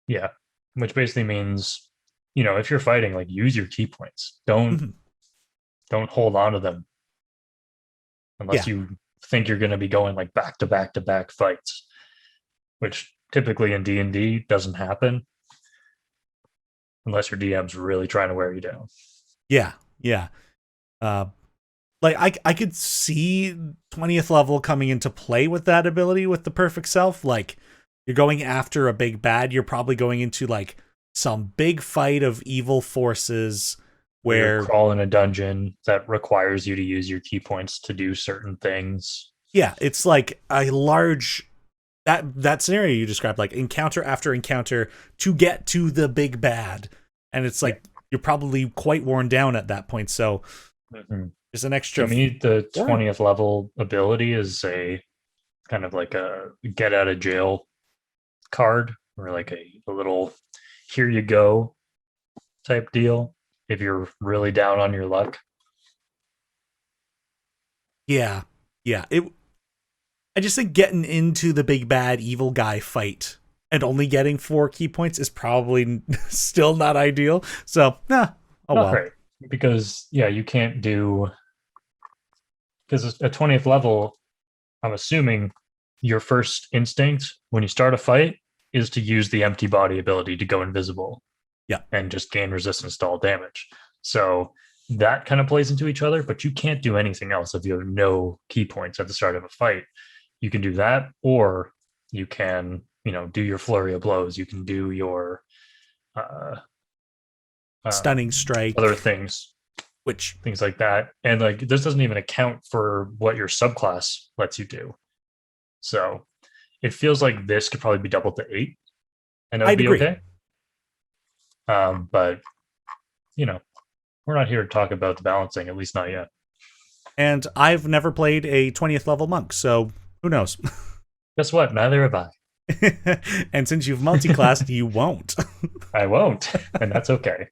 yeah, which basically means if you're fighting, like use your key points. Don't
Mhm.
don't hold on to them unless
Yeah.
you think you're going to be going like back to back to back fights, which typically in D&D doesn't happen unless your DM's really trying to wear you down.
Yeah. Yeah. Uh like I could see 20th level coming into play with that ability with the perfect self. Like you're going after a big bad, you're probably going into like some big fight of evil forces
You
where
crawl in a dungeon that requires you to use your key points to do certain things.
yeah, it's like a large that scenario you described, like encounter after encounter to get to the big bad. And it's like you're probably quite worn down at that point. So there's an extra
To me, the
four.
20th level ability is a kind of like a get out of jail card, or like a little here you go type deal if you're really down on your luck.
Yeah. Yeah. I just think getting into the big bad evil guy fight and only getting 4 key points is probably still not ideal. So, oh
Not
well.
great, because you can't do, because at 20th level, I'm assuming your first instinct when you start a fight is to use the empty body ability to go invisible.
Yeah.
And just gain resistance to all damage. So that kind of plays into each other, but you can't do anything else if you have no key points at the start of a fight. You can do that, or you can, do your flurry of blows. You can do your
Stunning strike,
other things,
which
things like that. And like this doesn't even account for what your subclass lets you do. So it feels like this could probably be doubled to 8, and it would
I'd
be
agree.
okay. But we're not here to talk about the balancing, at least not yet.
And I've never played a 20th level monk, so who knows?
Guess what? Neither have I.
And since you've multi-classed, you won't.
I won't, and that's okay.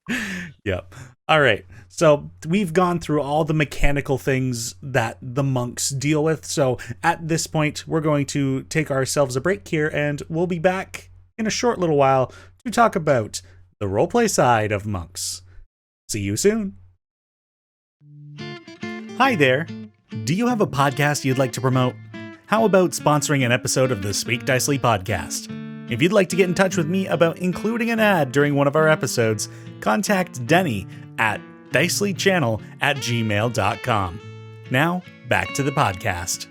Yep. All right. So we've gone through all the mechanical things that the monks deal with. So at this point, we're going to take ourselves a break here, and we'll be back in a short little while to talk about the roleplay side of monks. See you soon. Hi there. Do you have a podcast you'd like to promote? How about sponsoring an episode of the Speak Dicely podcast? If you'd like to get in touch with me about including an ad during one of our episodes, contact Denny at dicelychannel@gmail.com. Now, back to the podcast.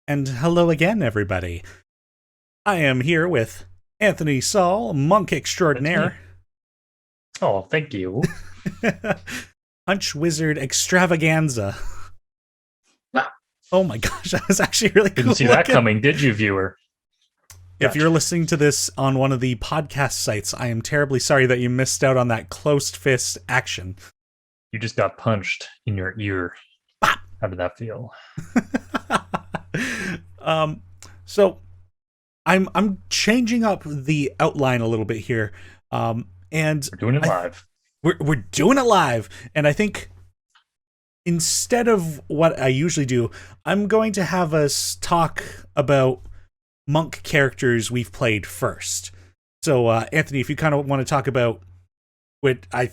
And hello again, everybody. I am here with Anthony Saul, monk extraordinaire.
Oh, thank you.
Punch Wizard extravaganza.
Ah.
Oh my gosh, that was actually really cool.
Didn't see that coming, did you, viewer?
If you're listening to this on one of the podcast sites, I am terribly sorry that you missed out on that closed fist action.
You just got punched in your ear.
Bop.
How did that feel?
So I'm changing up the outline a little bit here. And
we're doing it live.
We're doing it live, and I think instead of what I usually do, I'm going to have us talk about monk characters we've played first. So, Anthony, if you kind of want to talk about what I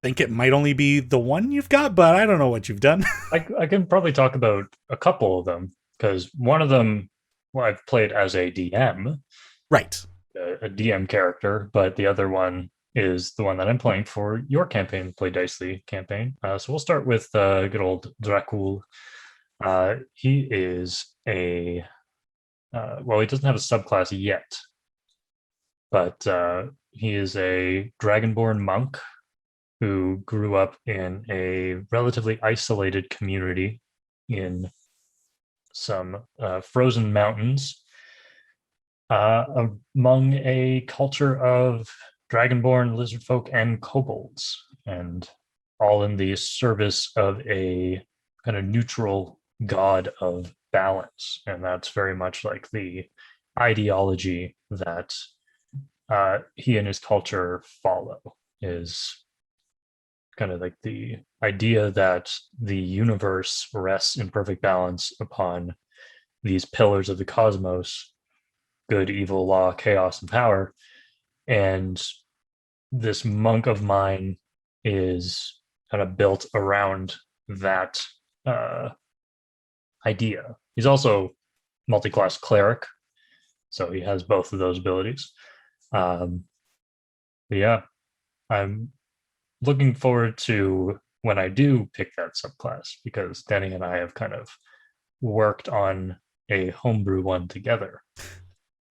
think it might only be the one you've got, but I don't know what you've done.
I can probably talk about a couple of them, because one of them, I've played as a DM.
Right.
A DM character, but the other one is the one that I'm playing for your campaign, Play Dicely campaign. So we'll start with good old Dracul. He is he doesn't have a subclass yet, but he is a dragonborn monk who grew up in a relatively isolated community in some frozen mountains among a culture of dragonborn, lizard folk, and kobolds, and all in the service of a kind of neutral god of balance. And that's very much like the ideology that he and his culture follow, is kind of like the idea that the universe rests in perfect balance upon these pillars of the cosmos: good, evil, law, chaos, and power. And this monk of mine is kind of built around that idea. He's also multi-class cleric, so he has both of those abilities. But yeah, I'm looking forward to when I do pick that subclass, because Denny and I have kind of worked on a homebrew one together.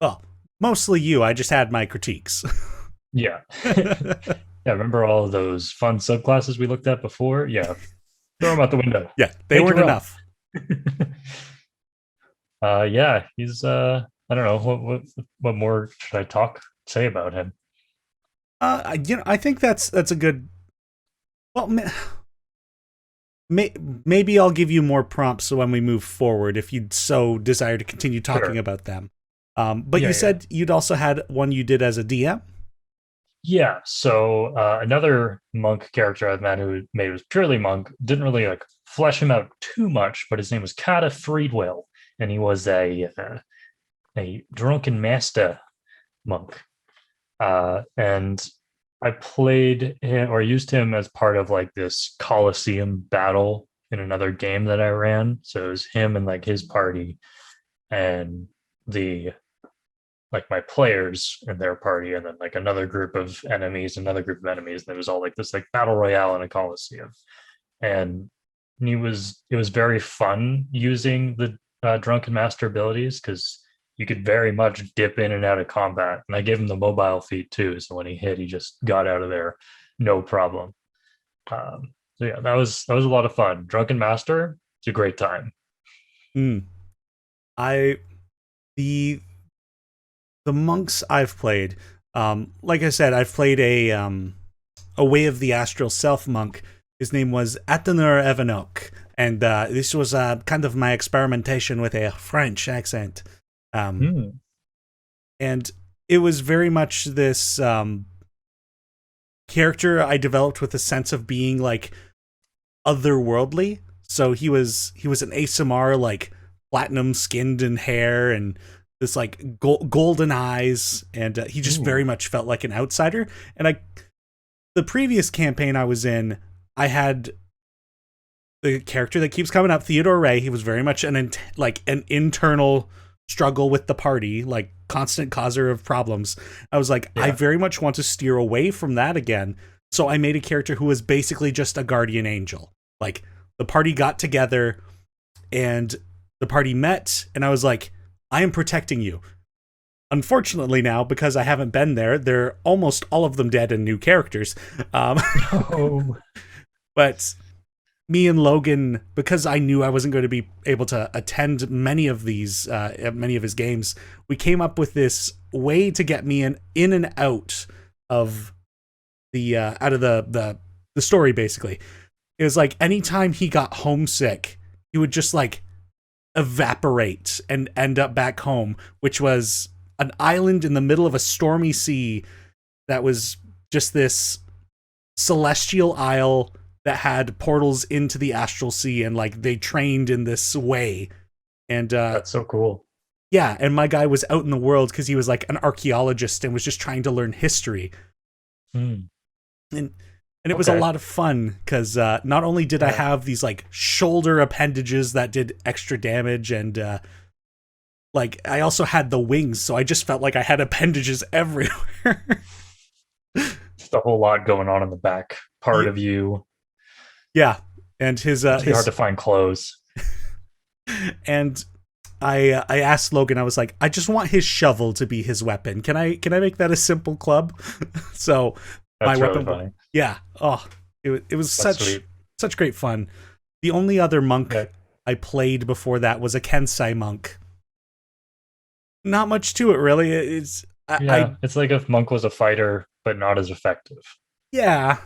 Well, mostly you. I just had my critiques.
Yeah. Yeah, remember all of those fun subclasses we looked at before? Yeah, throw them out the window.
Yeah, they
Make
weren't
your own.
enough.
Yeah, he's I don't know what more should I say about him.
I think that's a good. Well, maybe I'll give you more prompts when we move forward if you'd so desire to continue talking
Sure.
about them. But
Yeah,
you
yeah.
said you'd also had one you did as a DM.
Yeah, so another monk character I've met who made was purely monk. Didn't really like flesh him out too much, but his name was Kata Freedwill, and he was a drunken master monk. And I played him or used him as part of like this Colosseum battle in another game that I ran. So it was him and like his party and the like my players and their party, and then like another group of enemies, another group of enemies. And it was all like this like battle royale in a Colosseum. And it was very fun using the Drunken Master abilities because you could very much dip in and out of combat. And I gave him the mobile feat too, so when he hit, he just got out of there, no problem. So yeah, that was a lot of fun. Drunken Master, it's a great time.
Mm. I the monks I've played. Like I said, I've played a Way of the Astral Self monk. His name was Atenur Evanok, and this was kind of my experimentation with a French accent.
Mm.
And it was very much this character I developed with a sense of being like otherworldly. So he was an ASMR, like platinum skinned and hair and this like golden eyes, and he just
Ooh.
very much felt like an outsider. And the previous campaign I was in, I had the character that keeps coming up, Theodore Ray. He was very much an internal struggle with the party, like constant causer of problems. I was like, I
Yeah.
very much want to steer away from that again. So I made a character who was basically just a guardian angel. Like the party got together and the party met, and I was like, I am protecting you. Unfortunately now, because I haven't been there, they're almost all of them dead and new characters.
Oh.
But me and Logan, because I knew I wasn't going to be able to attend many of these, many of his games, we came up with this way to get me in and out of the story. Basically, it was like anytime he got homesick, he would just like evaporate and end up back home, which was an island in the middle of a stormy sea that was just this celestial isle that had portals into the astral sea, and like they trained in this way. And
That's so cool.
yeah, and my guy was out in the world because he was like an archaeologist and was just trying to learn history.
Mm.
And it was a lot of fun because not only did I have these like shoulder appendages that did extra damage, and like I also had the wings, so I just felt like I had appendages everywhere.
Just a whole lot going on in the back part of you.
Yeah, and his
It's hard to find clothes.
and I asked Logan, I was like, I just want his shovel to be his weapon. Can I make that a simple club? So
That's
my
really
weapon,
funny.
yeah. Oh, it was
That's
such great fun. The only other monk
Yeah.
I played before that was a Kensei monk. Not much to it, really.
It's like if Monk was a fighter, but not as effective.
Yeah,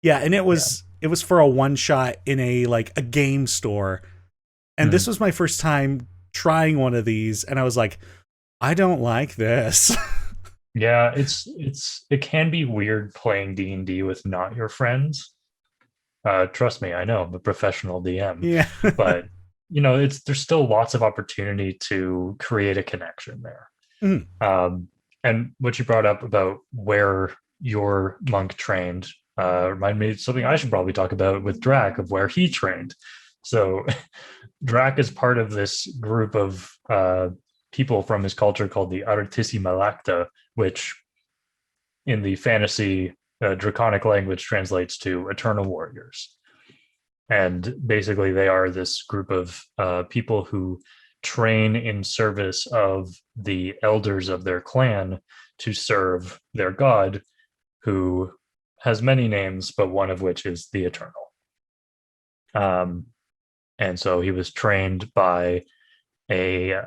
and it was for a one shot in a game store, and this was my first time trying one of these, and I was like, I don't like this.
Yeah, it can be weird playing D&D with not your friends. Trust me, I know I'm a professional DM,
Yeah.
but there's still lots of opportunity to create a connection there.
Mm.
And what you brought up about where your monk trained reminded me of something I should probably talk about with Drac, of where he trained. So Drac is part of this group of people from his culture called the Artissima Lacta, which in the fantasy Draconic language translates to eternal warriors. And basically, they are this group of people who train in service of the elders of their clan to serve their god, who has many names, but one of which is the Eternal. And so he was trained by a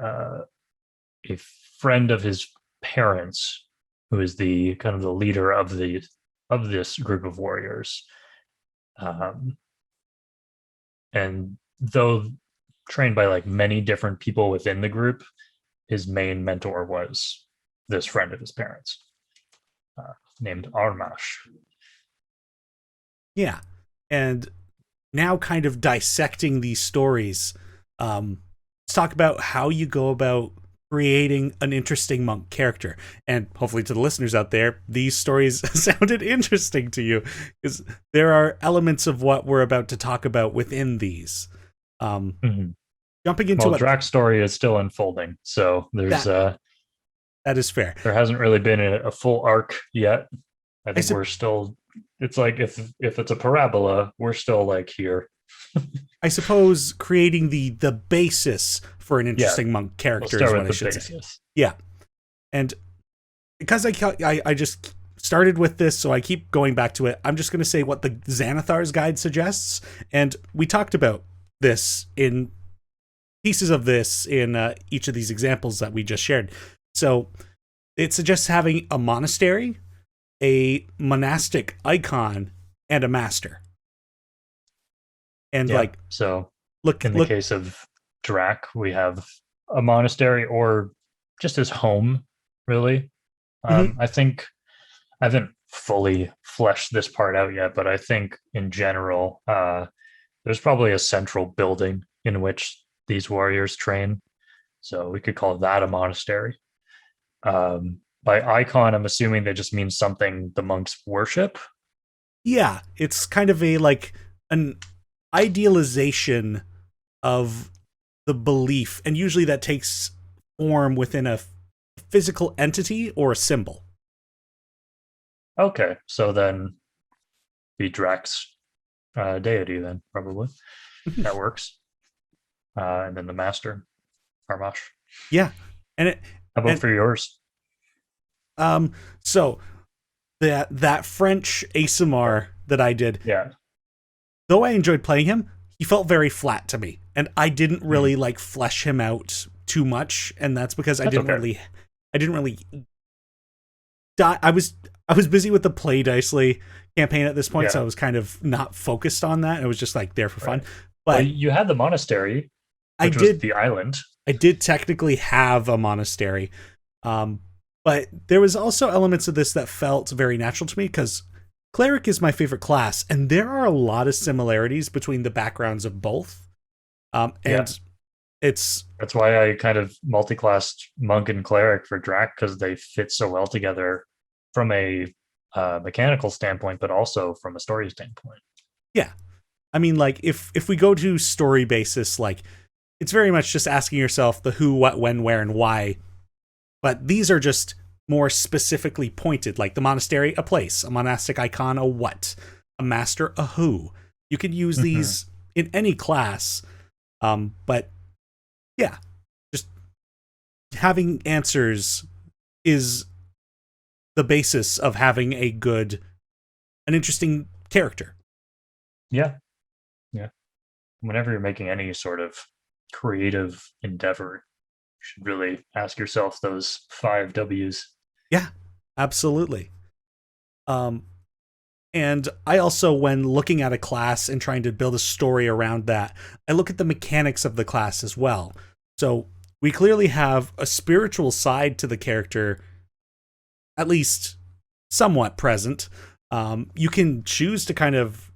friend of his parents, who is the kind of the leader of this group of warriors. And though trained by like many different people within the group, his main mentor was this friend of his parents, named Armash.
Yeah. And now kind of dissecting these stories, let's talk about how you go about creating an interesting monk character. And hopefully to the listeners out there, these stories sounded interesting to you, because there are elements of what we're about to talk about within these. Jumping into
Drax's story is still unfolding, so there's
that is fair.
There hasn't really been a full arc yet. I think we're still. It's like if it's a parabola, we're still like here.
I suppose creating the basis for an interesting monk character is what I should say. Yeah, and because I just started with this, so I keep going back to it. I'm just going to say what the Xanathar's Guide suggests, and we talked about this in pieces of this in each of these examples that we just shared. So it suggests having a monastery, a monastic icon, and a master. And
so look in the case of Drac, we have a monastery, or just his home, really. I think I haven't fully fleshed this part out yet, but I think in general, there's probably a central building in which these warriors train. So we could call that a monastery. By icon, I'm assuming that just means something the monks worship.
Yeah, it's kind of an idealization of the belief, and usually that takes form within a physical entity or a symbol.
Okay, so then be Drax deity then, probably. That works. And then the master, Armash.
Yeah. And
how about for yours?
So that French ASMR that I did,
yeah,
though I enjoyed playing him, he felt very flat to me, and I didn't really flesh him out too much, and that's because I didn't really I was busy with the Play Dicely campaign at this point, so I was kind of not focused on that. It was just there for fun. But
you had the monastery, which was the island.
I did technically have a monastery, but there was also elements of this that felt very natural to me, because Cleric is my favorite class, and there are a lot of similarities between the backgrounds of both. That's
why I kind of multi-classed Monk and Cleric for Drac, because they fit so well together from a mechanical standpoint, but also from a story standpoint.
Yeah. I mean, if we go to story basis, it's very much just asking yourself the who, what, when, where, and why. But these are just more specifically pointed, like the monastery, a place, a monastic icon, a what, a master, a who. You could use these in any class, but yeah, just having answers is the basis of having an interesting character.
Yeah. Whenever you're making any sort of creative endeavor, you should really ask yourself those 5 W's.
Yeah, absolutely. And I also, when looking at a class and trying to build a story around that, I look at the mechanics of the class as well. So we clearly have a spiritual side to the character, at least somewhat present. You can choose to kind of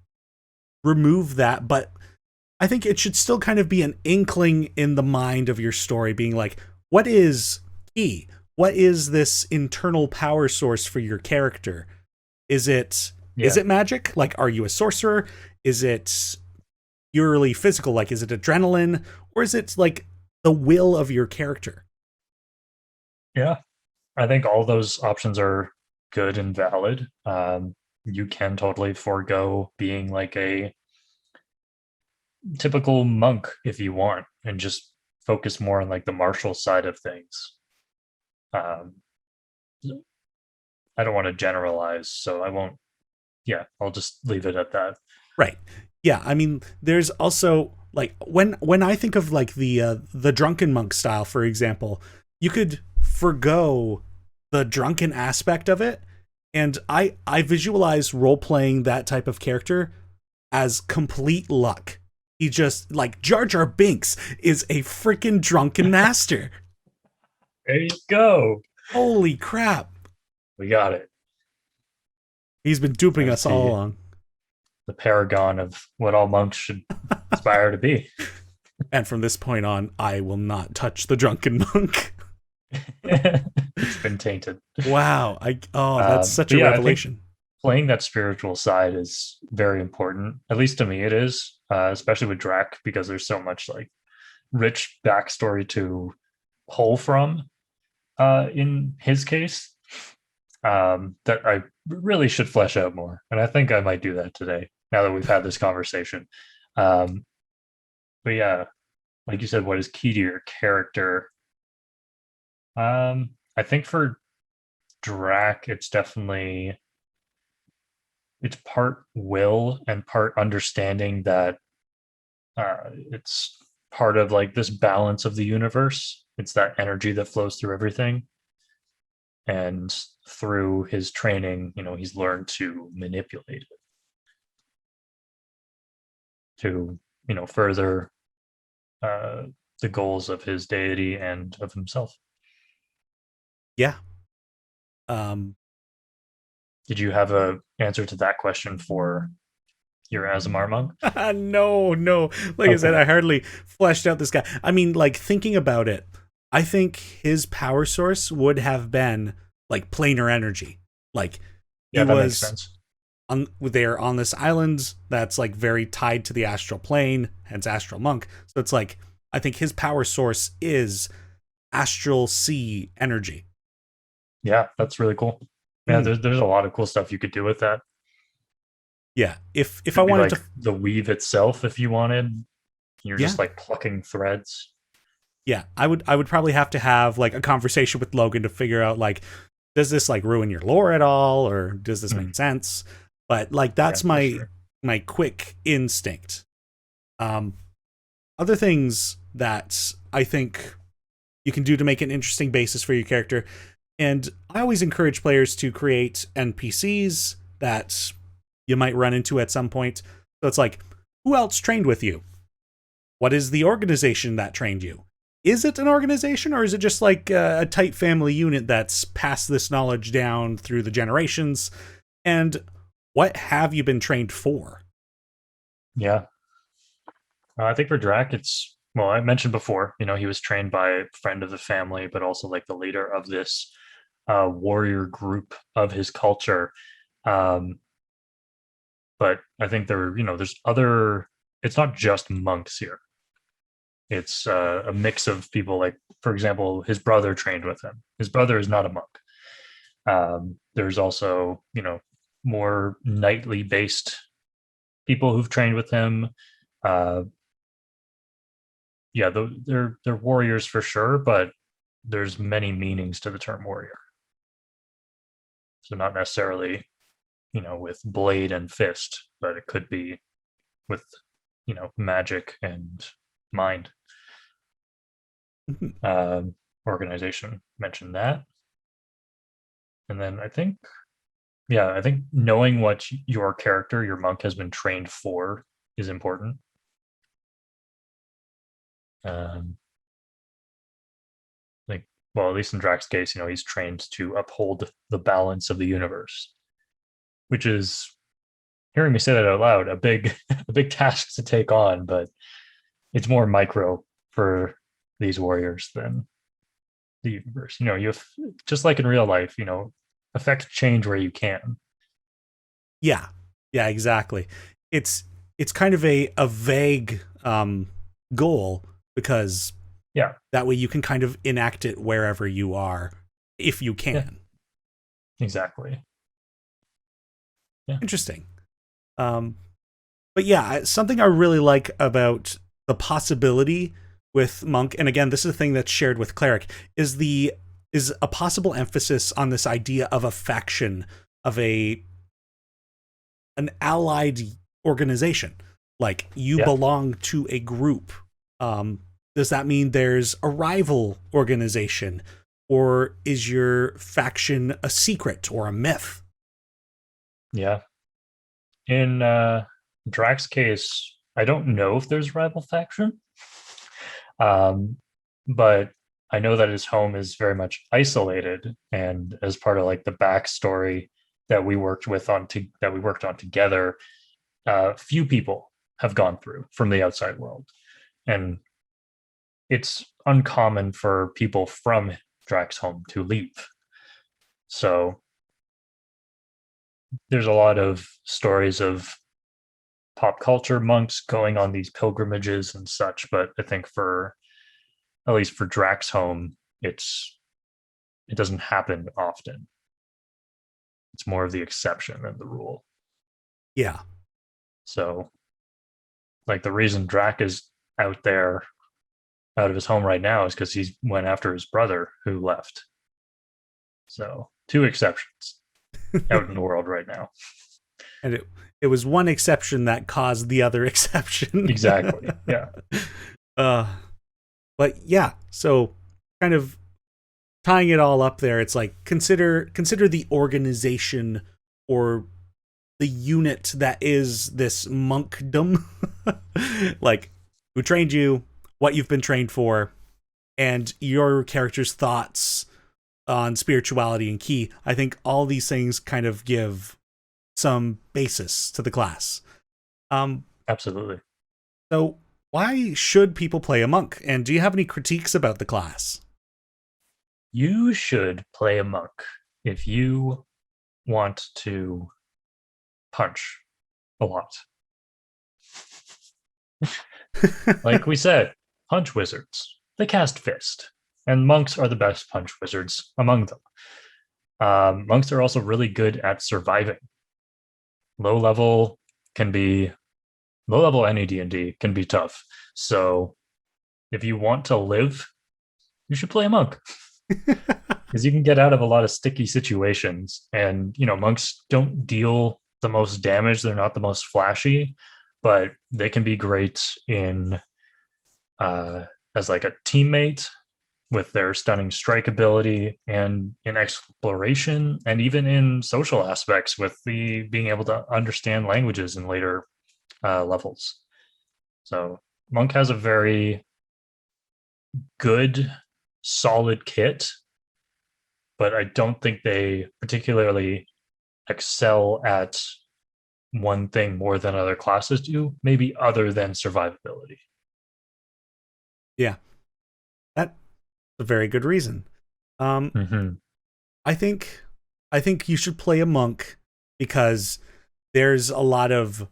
remove that, but I think it should still kind of be an inkling in the mind of your story, being what is key? What is this internal power source for your character? Is it magic? Are you a sorcerer? Is it purely physical? Is it adrenaline? Or is it the will of your character?
Yeah, I think all those options are good and valid. you can totally forego being like a typical monk if you want and just focus more on like the martial side of things. Um, I don't want to generalize, so I won't. Yeah, I'll just leave it at that.
Right. Yeah, I mean, there's also like when I think of like the drunken monk style, for example, you could forgo the drunken aspect of it, and I visualize role playing that type of character as complete luck. He just like Jar Jar Binks is a freaking drunken master.
There you go.
Holy crap.
We got it.
He's been duping
There's
us all along.
the paragon of what all monks should aspire to be.
And from this point on, I will not touch the drunken monk.
It's been tainted.
Wow. That's such a revelation.
Playing that spiritual side is very important. At least to me, it is, especially with Drac, because there's so much like rich backstory to pull from. In his case, that I really should flesh out more, and I think I might do that today. Now that we've had this conversation, but yeah, like you said, what is key to your character? I think for Drac, it's part will and part understanding that it's part of like this balance of the universe. It's that energy that flows through everything. And through his training, he's learned to manipulate it to, further the goals of his deity and of himself.
Yeah.
Did you have a answer to that question for your Azamar monk?
No. Like I said, I hardly fleshed out this guy. I mean, like thinking about it, I think his power source would have been like planar energy. Like
he was makes sense.
They're on this island that's like very tied to the astral plane, hence astral monk. So it's like I think his power source is astral sea energy.
Yeah, that's really cool. Yeah, there's a lot of cool stuff you could do with that.
Yeah, if I wanted
like to the weave itself, if you wanted, you're just like plucking threads.
Yeah, I would probably have to have like a conversation with Logan to figure out like, does this like ruin your lore at all, or does this make sense? But like that's my quick instinct. Other things that I think you can do to make an interesting basis for your character, and I always encourage players to create NPCs that you might run into at some point. So it's like, who else trained with you? What is the organization that trained you? Is it an organization, or is it just like a tight family unit that's passed this knowledge down through the generations? And what have you been trained for?
Yeah. I think for Drac, I mentioned before, he was trained by a friend of the family, but also like the leader of this warrior group of his culture. But I think there's it's not just monks here. It's a mix of people. Like, for example, his brother trained with him. His brother is not a monk. There's also, more knightly based people who've trained with him. They're warriors for sure, but there's many meanings to the term warrior. So not necessarily, with blade and fist, but it could be with, magic and mind. Organization, mentioned that. And then I think knowing what your character, your monk, has been trained for is important. At least in Drac's case, he's trained to uphold the balance of the universe, which is, hearing me say that out loud, a big task to take on, but it's more micro for these warriors than the universe. You have, just like in real life, affect change where you can.
Yeah, exactly. It's kind of a vague goal, because that way you can kind of enact it wherever you are, if you can.
Yeah. Exactly.
Interesting. But yeah, something I really like about the possibility with Monk, and again, this is a thing that's shared with Cleric, is a possible emphasis on this idea of a faction, of an allied organization. Like, you
Yeah.
belong to a group. Does that mean there's a rival organization? Or is your faction a secret or a myth?
Yeah. In Drax's case, I don't know if there's rival faction. Um, but I know that his home is very much isolated, and as part of like the backstory that we worked on together, few people have gone through from the outside world, and it's uncommon for people from Drax's home to leave. So there's a lot of stories of pop culture monks going on these pilgrimages and such, but I think for at least for Drax's home, it doesn't happen often. It's more of the exception than the rule.
Yeah.
So, like the reason Drac is out there, out of his home right now, is because he went after his brother who left. So, two exceptions out in the world right now.
And it was one exception that caused the other exception.
Exactly. Yeah.
But yeah, so kind of tying it all up there, it's like consider the organization or the unit that is this monkdom, like who trained you, what you've been trained for, and your character's thoughts on spirituality and ki. I think all these things kind of give some basis to the class.
Absolutely.
So why should people play a monk? And do you have any critiques about the class?
You should play a monk if you want to punch a lot. Like we said, punch wizards. They cast fist, and monks are the best punch wizards among them. Monks are also really good at surviving. Low level any D&D can be tough. So if you want to live, you should play a monk. Because you can get out of a lot of sticky situations. And, monks don't deal the most damage. They're not the most flashy, but they can be great in as like a teammate with their stunning strike ability, and in exploration, and even in social aspects with the being able to understand languages in later levels. So Monk has a very good, solid kit, but I don't think they particularly excel at one thing more than other classes do, maybe other than survivability.
Yeah, that's a very good reason.
Mm-hmm.
I think you should play a monk because there's a lot of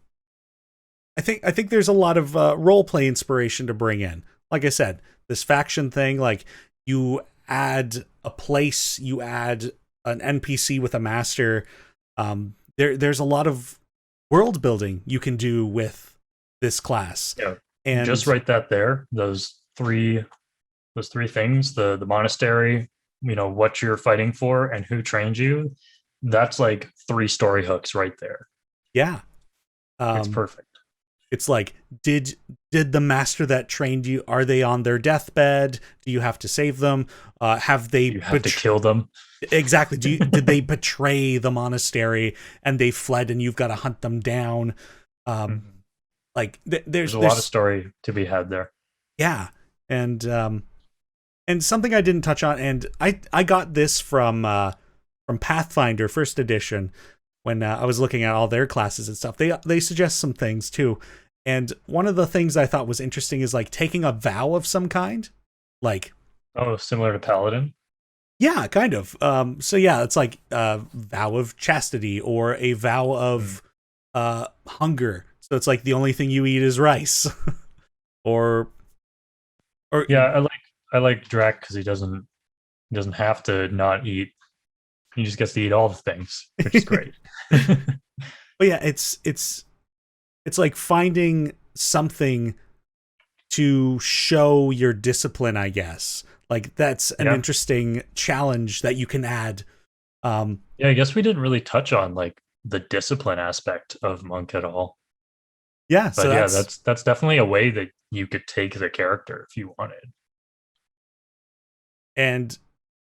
I think there's a lot of role play inspiration to bring in. Like I said, this faction thing, like you add a place, you add an NPC with a master. There's a lot of world building you can do with this class.
Yeah,
and
just write that there. Those three things: the monastery, what you're fighting for, and who trained you. That's like 3 story hooks right there.
Yeah,
It's perfect.
It's like, did the master that trained you, are they on their deathbed? Do you have to save them? Have they
You have to kill them.
Exactly. Did they betray the monastery and they fled and you've got to hunt them down? Like there's
a lot of story to be had there.
Yeah. And something I didn't touch on, and I got this from Pathfinder first edition when I was looking at all their classes and stuff. They suggest some things too. And one of the things I thought was interesting is like taking a vow of some kind. Like,
similar to Paladin?
Yeah, kind of. So yeah, it's like a vow of chastity or a vow of hunger. So it's like the only thing you eat is rice. or
yeah, I like Drac because he doesn't have to not eat. He just gets to eat all the things, which is great.
But yeah, it's like finding something to show your discipline, I guess. Like that's an
Yeah.
interesting challenge that you can add.
Yeah, I guess we didn't really touch on like the discipline aspect of Monk at all.
Yeah, so
But yeah,
that's
that's definitely a way that you could take the character if you wanted.
and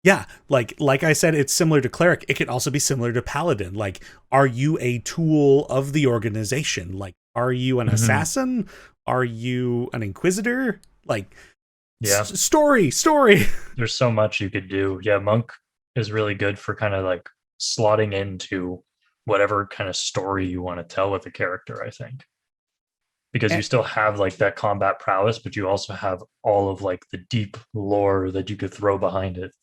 yeah, like I said, it's similar to cleric. It can also be similar to paladin. Like, are you a tool of the organization? Like, are you an
Hmm.
assassin? Are you an inquisitor? Like,
Yeah,
story.
there's so much you could do. Yeah, Monk is really good for kind of like slotting into whatever kind of story you want to tell with a character, I think. Because you
And,
still have like that combat prowess, but you also have all of like the deep lore that you could throw behind it.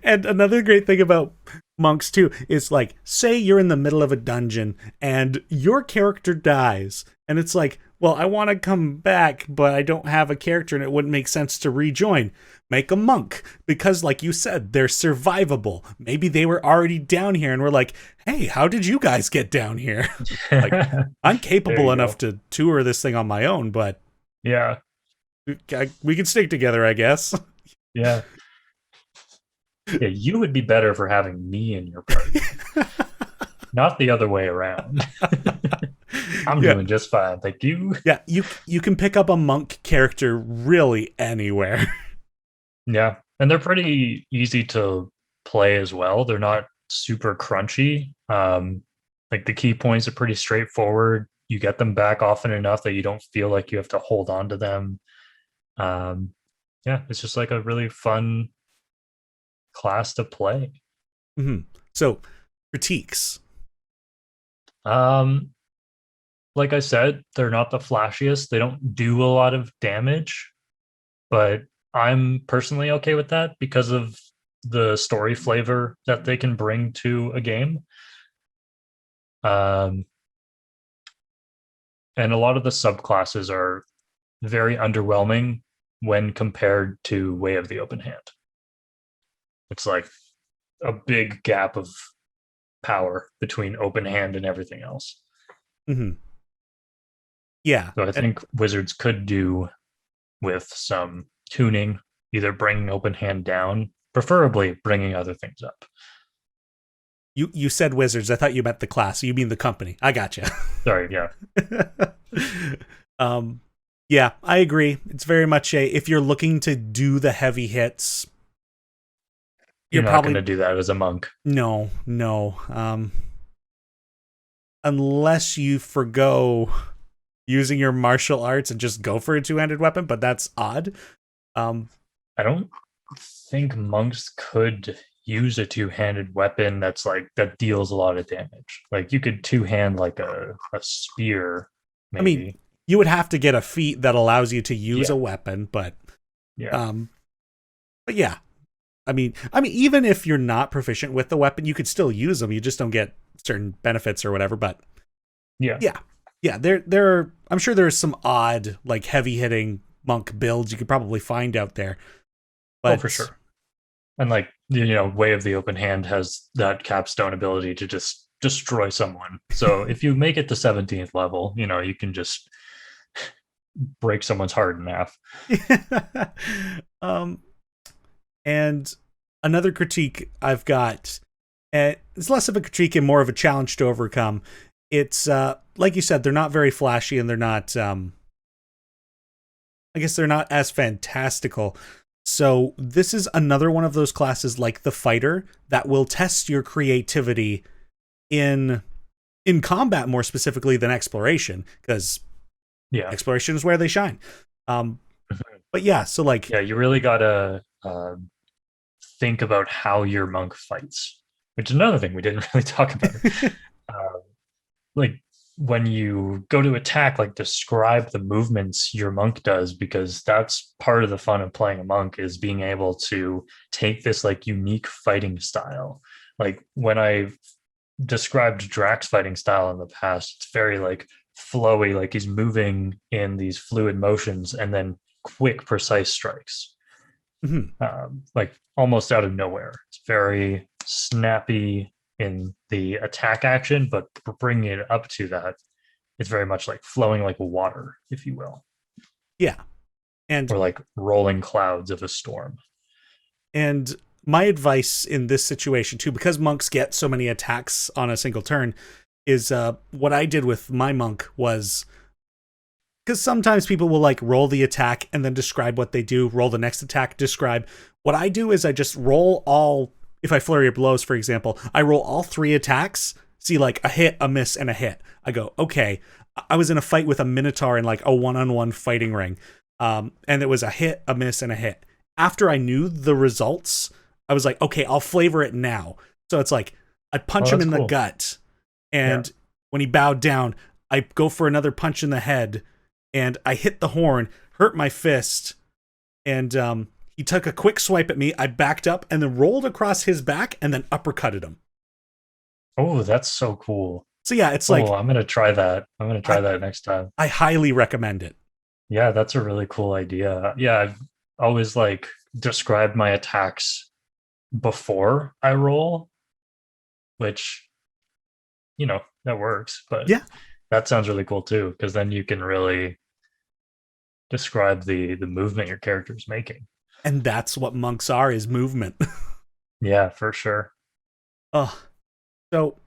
and another great thing about monks too is like, say you're in the middle of a dungeon and your character dies, and it's like, well, I want to come back, but I don't have a character, and it wouldn't make sense to rejoin. Make a monk, because like you said, they're survivable. Maybe they were already down here, and we're like, hey, how did you guys get down here? Like, I'm
There
capable
you
enough
go.
to tour this thing on my own, but
Yeah,
we can stick together, I guess.
yeah. Yeah, you would be better for having me in your party, not the other way around. I'm
Yeah,
doing just fine, thank you.
yeah. You can pick up a monk character really anywhere.
Yeah, and they're pretty easy to play as well. They're not super crunchy. Like the key points are pretty straightforward. You get them back often enough that you don't feel like you have to hold on to them. Um, yeah, it's just like a really fun class to play.
Mhm. So, critiques.
Um, like I said, they're not the flashiest. They don't do a lot of damage, but I'm personally okay with that because of the story flavor that they can bring to a game. Um, and a lot of the subclasses are very underwhelming when compared to Way of the Open Hand. It's like a big gap of power between Open Hand and everything else.
Hmm. Yeah.
So I think Wizards could do with some tuning, either bringing Open Hand down, preferably bringing other things up.
You said wizards. I thought you meant the class. You mean the company. I gotcha.
Sorry, yeah,
um, yeah, I agree. It's very much a, if you're looking to do the heavy hits,
you're
you're
not going to
probably
do that as a monk.
no. Unless you forgo using your martial arts and just go for a two-handed weapon, but that's odd. Um,
I don't think monks could use a two-handed weapon that's like that deals a lot of damage. Like you could two-hand like a spear,
I mean,
maybe.
you would have to get a feat that allows you to use
Yeah,
a weapon,
yeah.
um, but yeah, I mean, even if you're not proficient with the weapon, you could still use them. You just don't get certain benefits or whatever. But
Yeah.
yeah, yeah, there are. I'm sure there's some odd, like heavy hitting monk builds you could probably find out there.
Oh, for
But
sure. And like Way of the Open Hand has that capstone ability to just destroy someone. So if you make it to 17th level, you can just break someone's heart in half.
um, and another critique I've got, it's less of a critique and more of a challenge to overcome. It's like you said, they're not very flashy and they're not. I guess they're not as fantastical. So this is another one of those classes like the fighter that will test your creativity in combat more specifically than exploration, because
Yeah.
exploration is where they shine. Um, but yeah, so like,
Yeah, you really gotta think about how your monk fights, which is another thing we didn't really talk about. Uh, like when you go to attack, like describe the movements your monk does, because that's part of the fun of playing a monk is being able to take this like unique fighting style. Like when I described Drax fighting style in the past, it's very like flowy, like he's moving in these fluid motions and then quick, precise strikes,
mhm,
like almost out of nowhere. It's very snappy, in the attack action, but bringing it up to that, it's very much like flowing like water, if you will,
Yeah. And
or like rolling clouds of a storm.
And my advice in this situation too, because monks get so many attacks on a single turn, is what I did with my monk was, because sometimes people will like roll the attack and then describe what they do, roll the next attack, describe. What I do is I just roll all, if I flurry of blows, for example, I roll all 3 attacks, see like a hit, a miss, and a hit. I go, okay, I was in a fight with a minotaur in like a one-on-one fighting ring. And it was a hit, a miss, and a hit. After I knew the results, I was like, okay, I'll flavor it now. So it's like, I punch him in the gut, and when he bowed down, I go for another punch in the head, and I hit the horn, hurt my fist, and he took a quick swipe at me. I backed up and then rolled across his back and then uppercutted him.
Oh, that's so cool.
So yeah, it's like,
I'm going to try that. I'm going to try that next time.
I highly recommend it.
Yeah, that's a really cool idea. Yeah, I've always like described my attacks before I roll, which, that works. But
Yeah.
that sounds really cool too, because then you can really describe the movement your character is making.
And that's what monks are, is movement.
Yeah, for sure.
So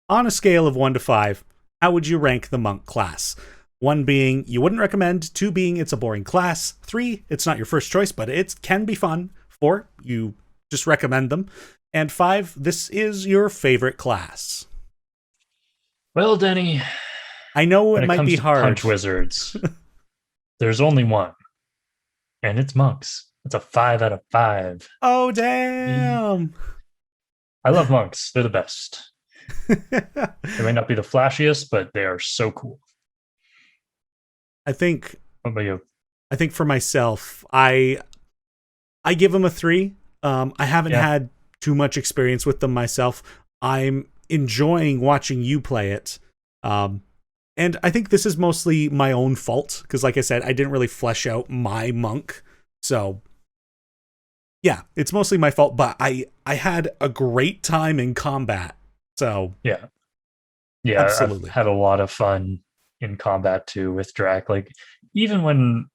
on a scale of 1 to 5, how would you rank the monk class? 1 being you wouldn't recommend, 2 being it's a boring class, 3 it's not your first choice but it can be fun, 4 you just recommend them, and 5 this is your favorite class.
Well, Denny,
I know
when
it might be hard.
Punch wizards, there's only one, and it's monks. It's a 5 out of 5.
Oh damn!
I love monks. They're the best. They may not be the flashiest, but they are so cool.
I think.
What about you?
I think for myself, I give them a 3. I haven't had too much experience with them myself. I'm enjoying watching you play it. And I think this is mostly my own fault, because like I said, I didn't really flesh out my monk. So yeah, it's mostly my fault, but I had a great time in combat. So
yeah,
absolutely.
I've had a lot of fun in combat too with Drac. Like even when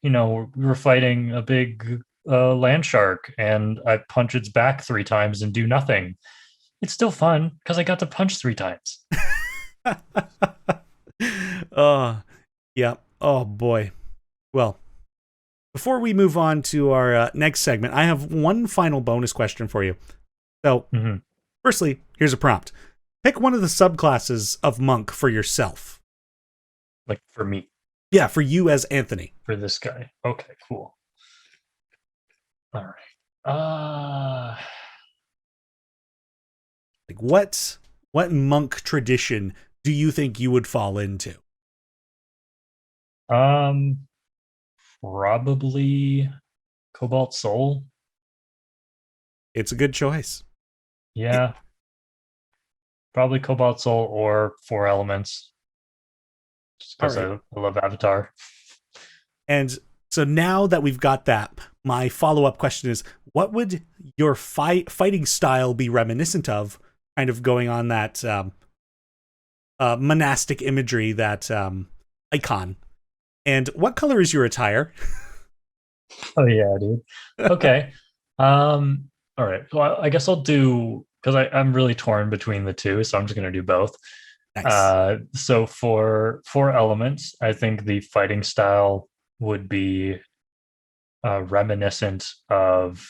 we were fighting a big land shark and I punch its back 3 times and do nothing, it's still fun because I got to punch 3 times.
Yeah. Oh boy. Well, before we move on to our next segment, I have one final bonus question for you. So, Firstly, here's a prompt. Pick one of the subclasses of monk for yourself.
Like for me?
Yeah, for you as Anthony.
For this guy. Okay, cool. All right.
Like what monk tradition do you think you would fall into?
Probably Cobalt Soul.
It's a good choice.
Yeah. Probably Cobalt Soul or 4 Elements. Just because I love Avatar.
And so now that we've got that, my follow-up question is, what would your fighting style be reminiscent of? Kind of going on that monastic imagery, that icon. And what color is your attire?
Oh yeah, dude. Okay. All right. Well, I guess I'll do, because I'm really torn between the two, so I'm just gonna do both.
Nice.
So for 4 Elements, I think the fighting style would be reminiscent of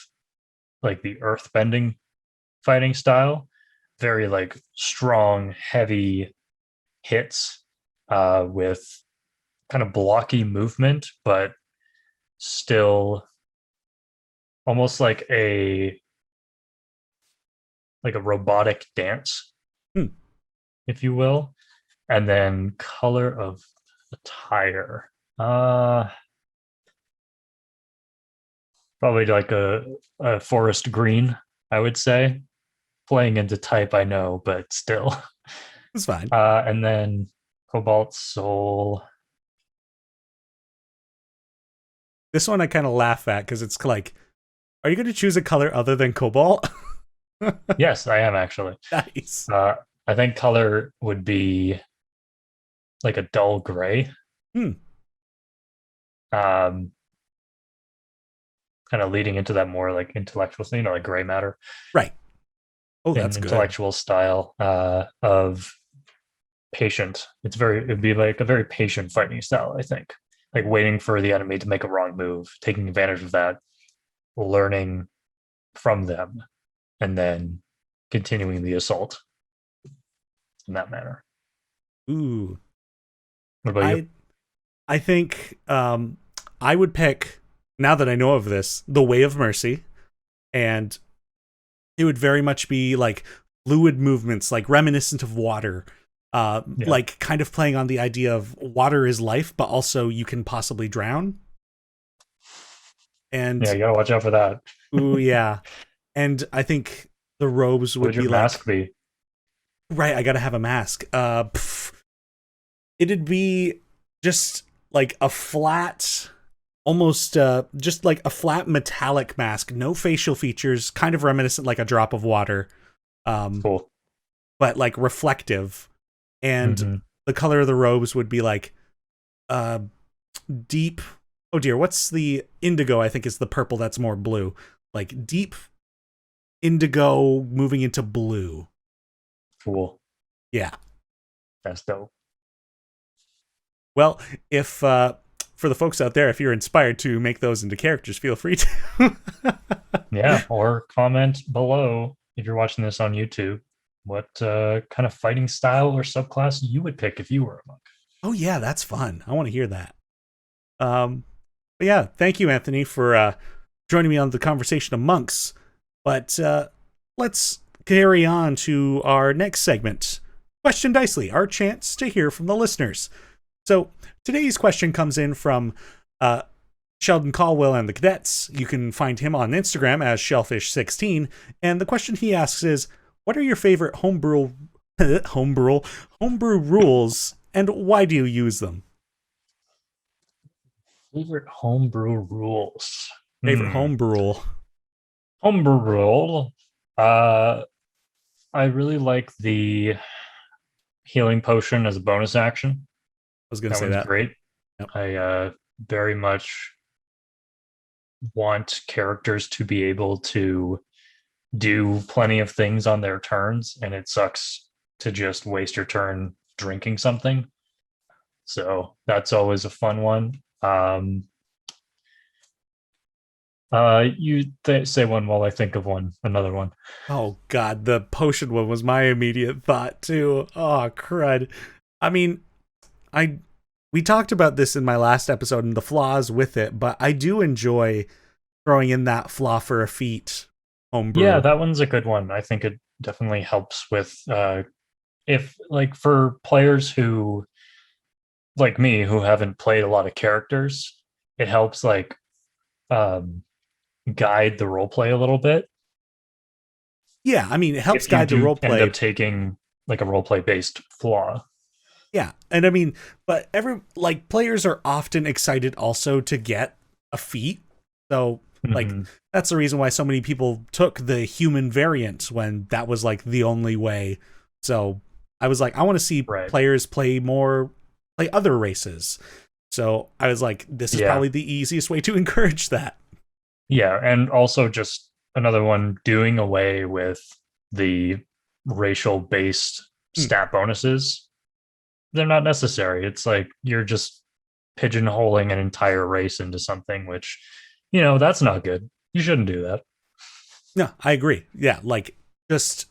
like the earthbending fighting style. Very like strong, heavy hits with kind of blocky movement, but still almost like a robotic dance, if you will. And then color of attire, probably like a forest green, I would say. Playing into type, I know, but still.
It's fine.
And then Cobalt Soul.
This one I kind of laugh at because it's like, are you going to choose a color other than cobalt?
Yes, I am actually.
Nice.
Uh, I think color would be like a dull gray.
Hmm.
Um, Kind of leading into that more like intellectual thing, like gray matter,
Right. Oh,
an
that's good.
intellectual style of patient. It'd be like a very patient fighting style, I think. Like waiting for the enemy to make a wrong move, taking advantage of that, learning from them, and then continuing the assault in that manner.
Ooh.
What about you?
I I think I would pick, now that I know of this, the Way of Mercy, and it would very much be like fluid movements, like reminiscent of water.
Yeah.
Like kind of playing on the idea of water is life, but also you can possibly drown.
Yeah,
And
you gotta watch out for that.
ooh, yeah. And I think the robes
What
would
would your
be like,
mask be?
right, I gotta have a mask. It'd be just like a flat, almost just like a flat metallic mask, no facial features, kind of reminiscent like a drop of water, um,
Cool.
but like reflective. And
Hmm.
the color of the robes would be like uh deep, oh dear, what's the indigo? I think is the purple that's more blue, like deep indigo moving into blue.
Cool.
Yeah.
That's dope.
Well, if for the folks out there, if you're inspired to make those into characters, feel free to.
Yeah, or comment below if you're watching this on YouTube what kind of fighting style or subclass you would pick if you were a monk.
Oh yeah, that's fun. I want to hear that. But yeah, thank you, Anthony, for joining me on the conversation of monks. But let's carry on to our next segment, Question Dicely, our chance to hear from the listeners. So today's question comes in from Sheldon Caldwell and the Cadets. You can find him on Instagram as Shellfish16. And the question he asks is, what are your favorite homebrew rules, and why do you use them?
Favorite homebrew rules.
Favorite homebrew rule.
Homebrew rule. Uh, I really like the healing potion as a bonus action.
I was going to
That
say
one's
that.
great.
Yep.
I very much want characters to be able to do plenty of things on their turns, and it sucks to just waste your turn drinking something. So that's always a fun one. Say one while I think of another one.
Oh god, the potion one was my immediate thought too. Oh crud. I mean, I we talked about this in my last episode and the flaws with it, but I do enjoy throwing in that flaw for a feat
Yeah,
homebrew.
that one's a good one. I think it definitely helps with if like for players who like me who haven't played a lot of characters, it helps like um guide the role play a little bit
Yeah, I mean, it helps
if you
guide the
do
role
end up
play.
taking like a role play based flaw.
Yeah, and I mean, but every like players are often excited also to get a feat. So like
Hmm.
that's the reason why so many people took the human variant when that was like the only way. So I was like, I want to see
Right.
players play other races. So I was like, this is
Yeah.
probably the easiest way to encourage that.
Yeah. And also just another one doing away with the racial based
Hmm.
stat bonuses. They're not necessary. It's like you're just pigeonholing an entire race into something which, that's not good. You shouldn't do that.
No, I agree. Yeah, like just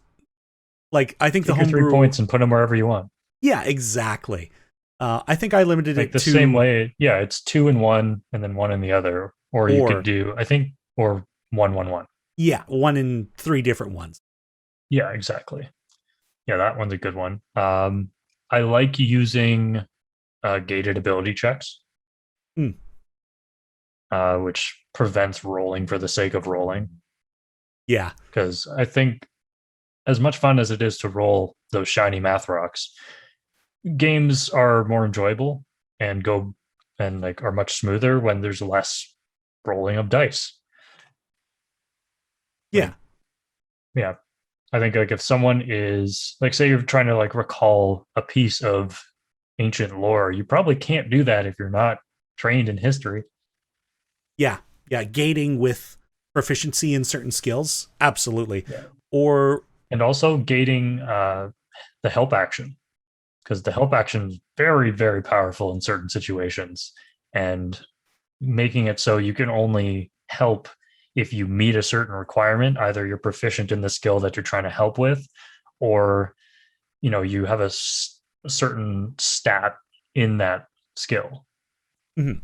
like I think the
Take your three
homebrew.
points and put them wherever you want.
Yeah, exactly. I think I limited
Like
it
the same
to
way, yeah, it's two in one and then one in the other. Or you could
or
do, I think, or one, one, one.
yeah, one in three different ones.
Yeah, exactly. Yeah, that one's a good one. I like using gated ability checks,
Hmm.
which prevents rolling for the sake of rolling.
Yeah,
Because I think, as much fun as it is to roll those shiny math rocks, games are more enjoyable and go and like are much smoother when there's less rolling of dice.
yeah.
Like, yeah. I think like if someone is like, say you're trying to like recall a piece of ancient lore, you probably can't do that if you're not trained in history.
Yeah, yeah, gating with proficiency in certain skills, absolutely.
Yeah.
Or
And also gating the help action, because the help action is very, very powerful in certain situations, and making it so you can only help if you meet a certain requirement. Either you're proficient in the skill that you're trying to help with, or you have a certain stat in that skill.
mhm.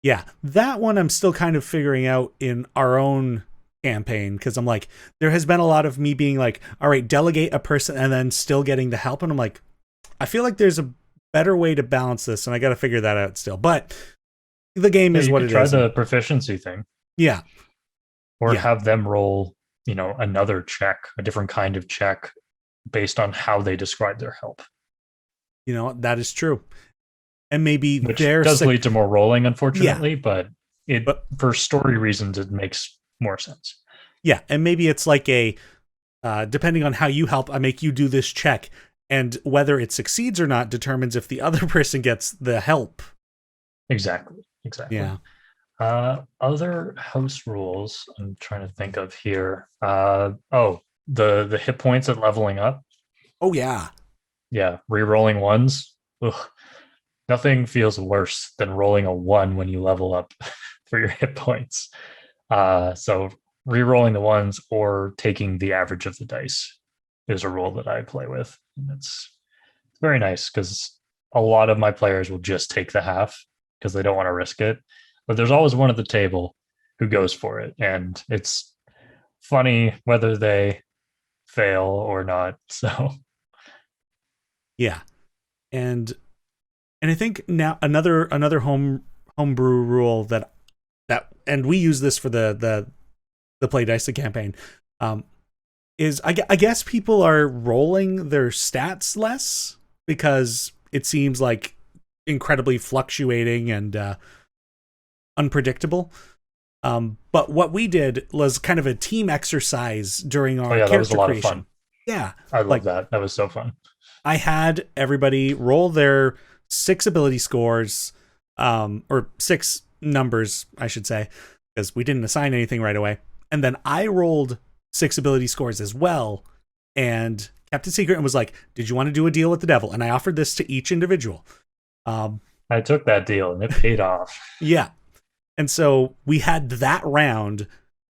Yeah, that one I'm still kind of figuring out in our own campaign, because I'm like, there has been a lot of me being like, all right, delegate a person and then still getting the help. And I'm like, I feel like there's a better way to balance this, and I got to figure that out still. But the game
Yeah,
is
you
what
could
it
try
is.
the proficiency thing,
Yeah,
or
yeah,
have them roll, another check, a different kind of check based on how they describe their help,
that is true. And maybe
which
their
does lead to more rolling,
yeah,
unfortunately, but it
but
for story reasons it makes more sense.
yeah, and maybe it's like a depending on how you help, I make you do this check, and whether it succeeds or not determines if the other person gets the help.
Exactly.
Yeah.
Other house rules I'm trying to think of here. The hit points at leveling up.
Oh yeah.
Yeah, re-rolling ones. Ugh, nothing feels worse than rolling a one when you level up for your hit points. So re-rolling the ones or taking the average of the dice is a rule that I play with. And it's very nice because a lot of my players will just take the half because they don't want to risk it. But there's always one at the table who goes for it. And it's funny whether they fail or not. So
Yeah. And I think now another homebrew rule that and we use this for the Play Dice campaign, um, is I guess people are rolling their stats less because it seems like incredibly fluctuating and unpredictable. But what we did was kind of a team exercise during
oh
our
yeah, that was a
character
lot of fun.
creation. Yeah,
I love
like
that. That was so fun.
I had everybody roll their 6 ability scores, or 6 numbers, I should say, because we didn't assign anything right away. And then I rolled 6 ability scores as well, and kept it secret and was like, "Did you want to do a deal with the devil?" And I offered this to each individual. Um,
I took that deal and it paid off.
yeah, and so we had that round,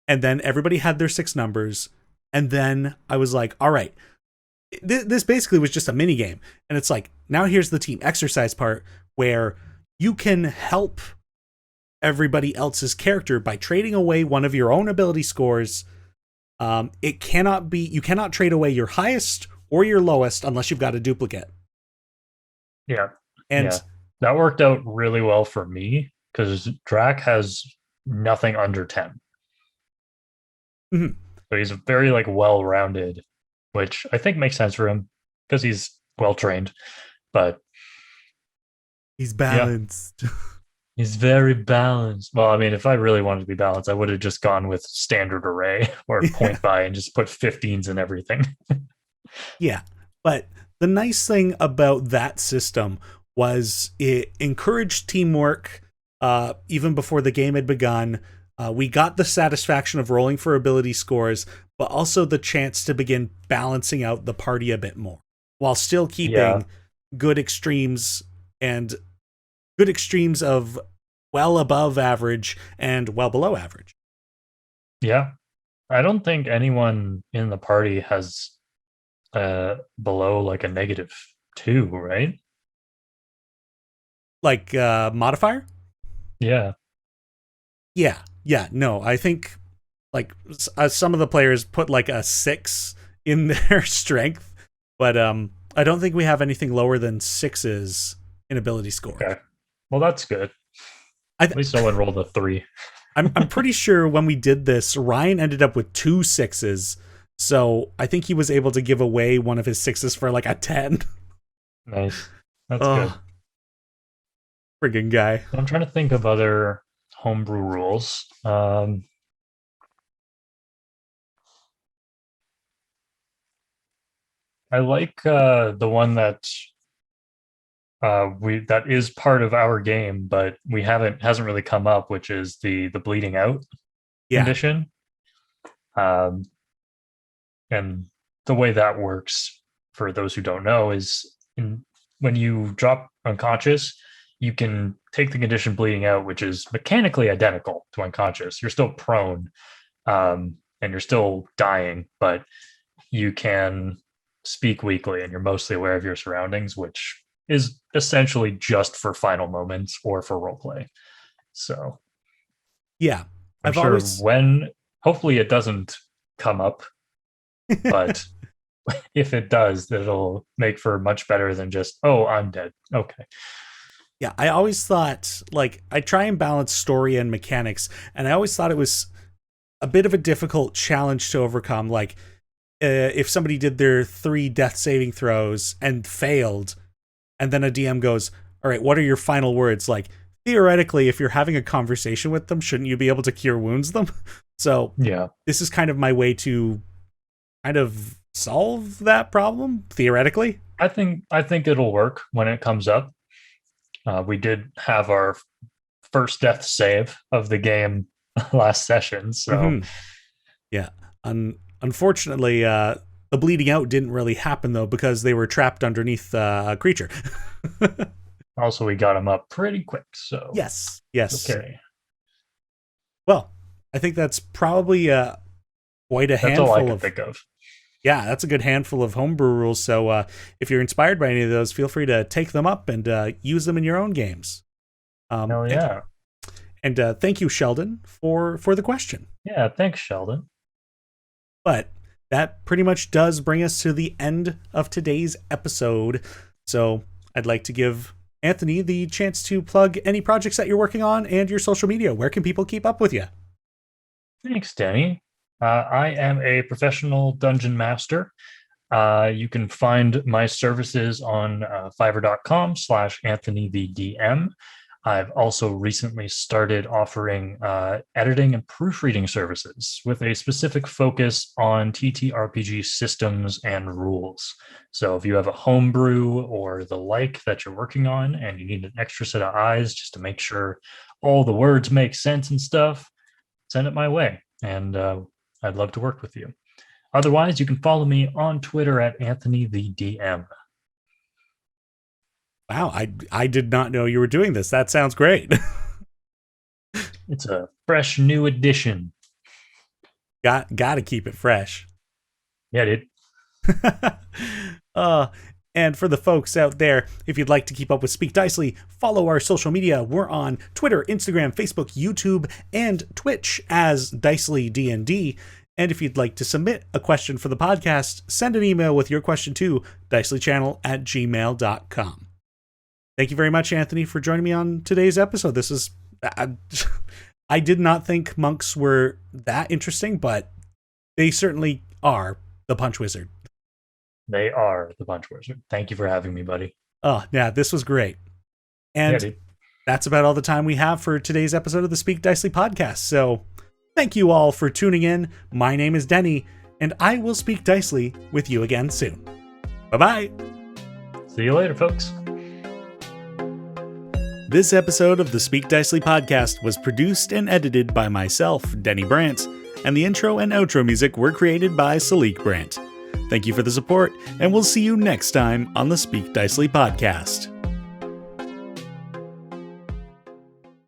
and then everybody had their 6 numbers, and then I was like, "All right." This basically was just a mini game, and it's like, now here's the team exercise part where you can help everybody else's character by trading away one of your own ability scores. It cannot be, you cannot trade away your highest or your lowest unless you've got a duplicate.
Yeah.
And
Yeah. That worked out really well for me because Drac has nothing under 10.
mhm,
So he's very like well-rounded, which I think makes sense for him because he's well trained. But
he's
yeah,
balanced.
he's very balanced. Well, I mean, if I really wanted to be balanced, I would have just gone with standard array or
Yeah.
point buy and just put 15s in everything.
Yeah. But the nice thing about that system was it encouraged teamwork even before the game had begun. We got the satisfaction of rolling for ability scores, but also the chance to begin balancing out the party a bit more while still
Yeah.
keeping good extremes and good extremes of well above average and well below average.
Yeah. I don't think anyone in the party has below like a -2, right?
Like modifier?
Yeah.
Yeah. Yeah. No, I think like some of the players put like a 6 in their strength, but I don't think we have anything lower than 6s in ability scores.
Okay. Well, that's good.
I
At least no one rolled a 3.
I'm pretty sure when we did this, Ryan ended up with 2 6s, so I think he was able to give away one of his 6s for like a 10.
Nice. That's good.
Oh, friggin' guy.
I'm trying to think of other homebrew rules. I like the one that that is part of our game, but we hasn't really come up, which is the bleeding out
Yeah.
condition. And the way that works, for those who don't know, is when you drop unconscious, you can take the condition bleeding out, which is mechanically identical to unconscious. You're still prone, and you're still dying, but you can speak weakly and you're mostly aware of your surroundings, which is essentially just for final moments or for roleplay. So
Yeah.
I'm sure hopefully it doesn't come up, but if it does, it'll make for much better than just, oh, I'm dead. Okay.
Yeah, I always thought, like, I try and balance story and mechanics, and I always thought it was a bit of a difficult challenge to overcome. Like, if somebody did their 3 death saving throws and failed, and then a DM goes, all right, what are your final words? Like, theoretically, if you're having a conversation with them, shouldn't you be able to cure wounds them? So
yeah,
this is kind of my way to kind of solve that problem, theoretically.
I think it'll work when it comes up. We did have our first death save of the game last session, so
yeah. Unfortunately, the bleeding out didn't really happen though, because they were trapped underneath a creature.
Also, we got them up pretty quick, so
yes.
Okay.
Well, I think that's probably quite a handful. That's
all I can think of.
Yeah, that's a good handful of homebrew rules. So if you're inspired by any of those, feel free to take them up and use them in your own games.
Hell yeah.
And thank you, Sheldon, for the question.
Yeah, thanks, Sheldon.
But that pretty much does bring us to the end of today's episode. So I'd like to give Anthony the chance to plug any projects that you're working on and your social media. Where can people keep up with you?
Thanks, Danny. I am a professional dungeon master. You can find my services on fiverr.com/Anthony the DM. I've also recently started offering editing and proofreading services with a specific focus on TTRPG systems and rules. So if you have a homebrew or the like that you're working on and you need an extra set of eyes just to make sure all the words make sense and stuff, send it my way. And I'd love to work with you. Otherwise, you can follow me on Twitter at Anthony the DM.
Wow, I did not know you were doing this. That sounds great.
It's a fresh new edition.
Got to keep it fresh.
Yeah, dude.
And for the folks out there, if you'd like to keep up with Speak Dicely, follow our social media. We're on Twitter, Instagram, Facebook, YouTube, and Twitch as Dicely DnD. And if you'd like to submit a question for the podcast, send an email with your question to dicelychannel@gmail.com. Thank you very much, Anthony, for joining me on today's episode. This is... I did not think monks were that interesting, but they certainly are the Punch Wizard.
They are the Punch Wizard. Thank you for having me, buddy.
Oh, yeah, this was great. And that's about all the time we have for today's episode of the Speak Dicely podcast. So thank you all for tuning in. My name is Denny, and I will speak Dicely with you again soon. Bye-bye.
See you later, folks.
This episode of the Speak Dicely podcast was produced and edited by myself, Teni Brant, and the intro and outro music were created by Salik Brant. Thank you for the support, and we'll see you next time on the Speak Dicely podcast.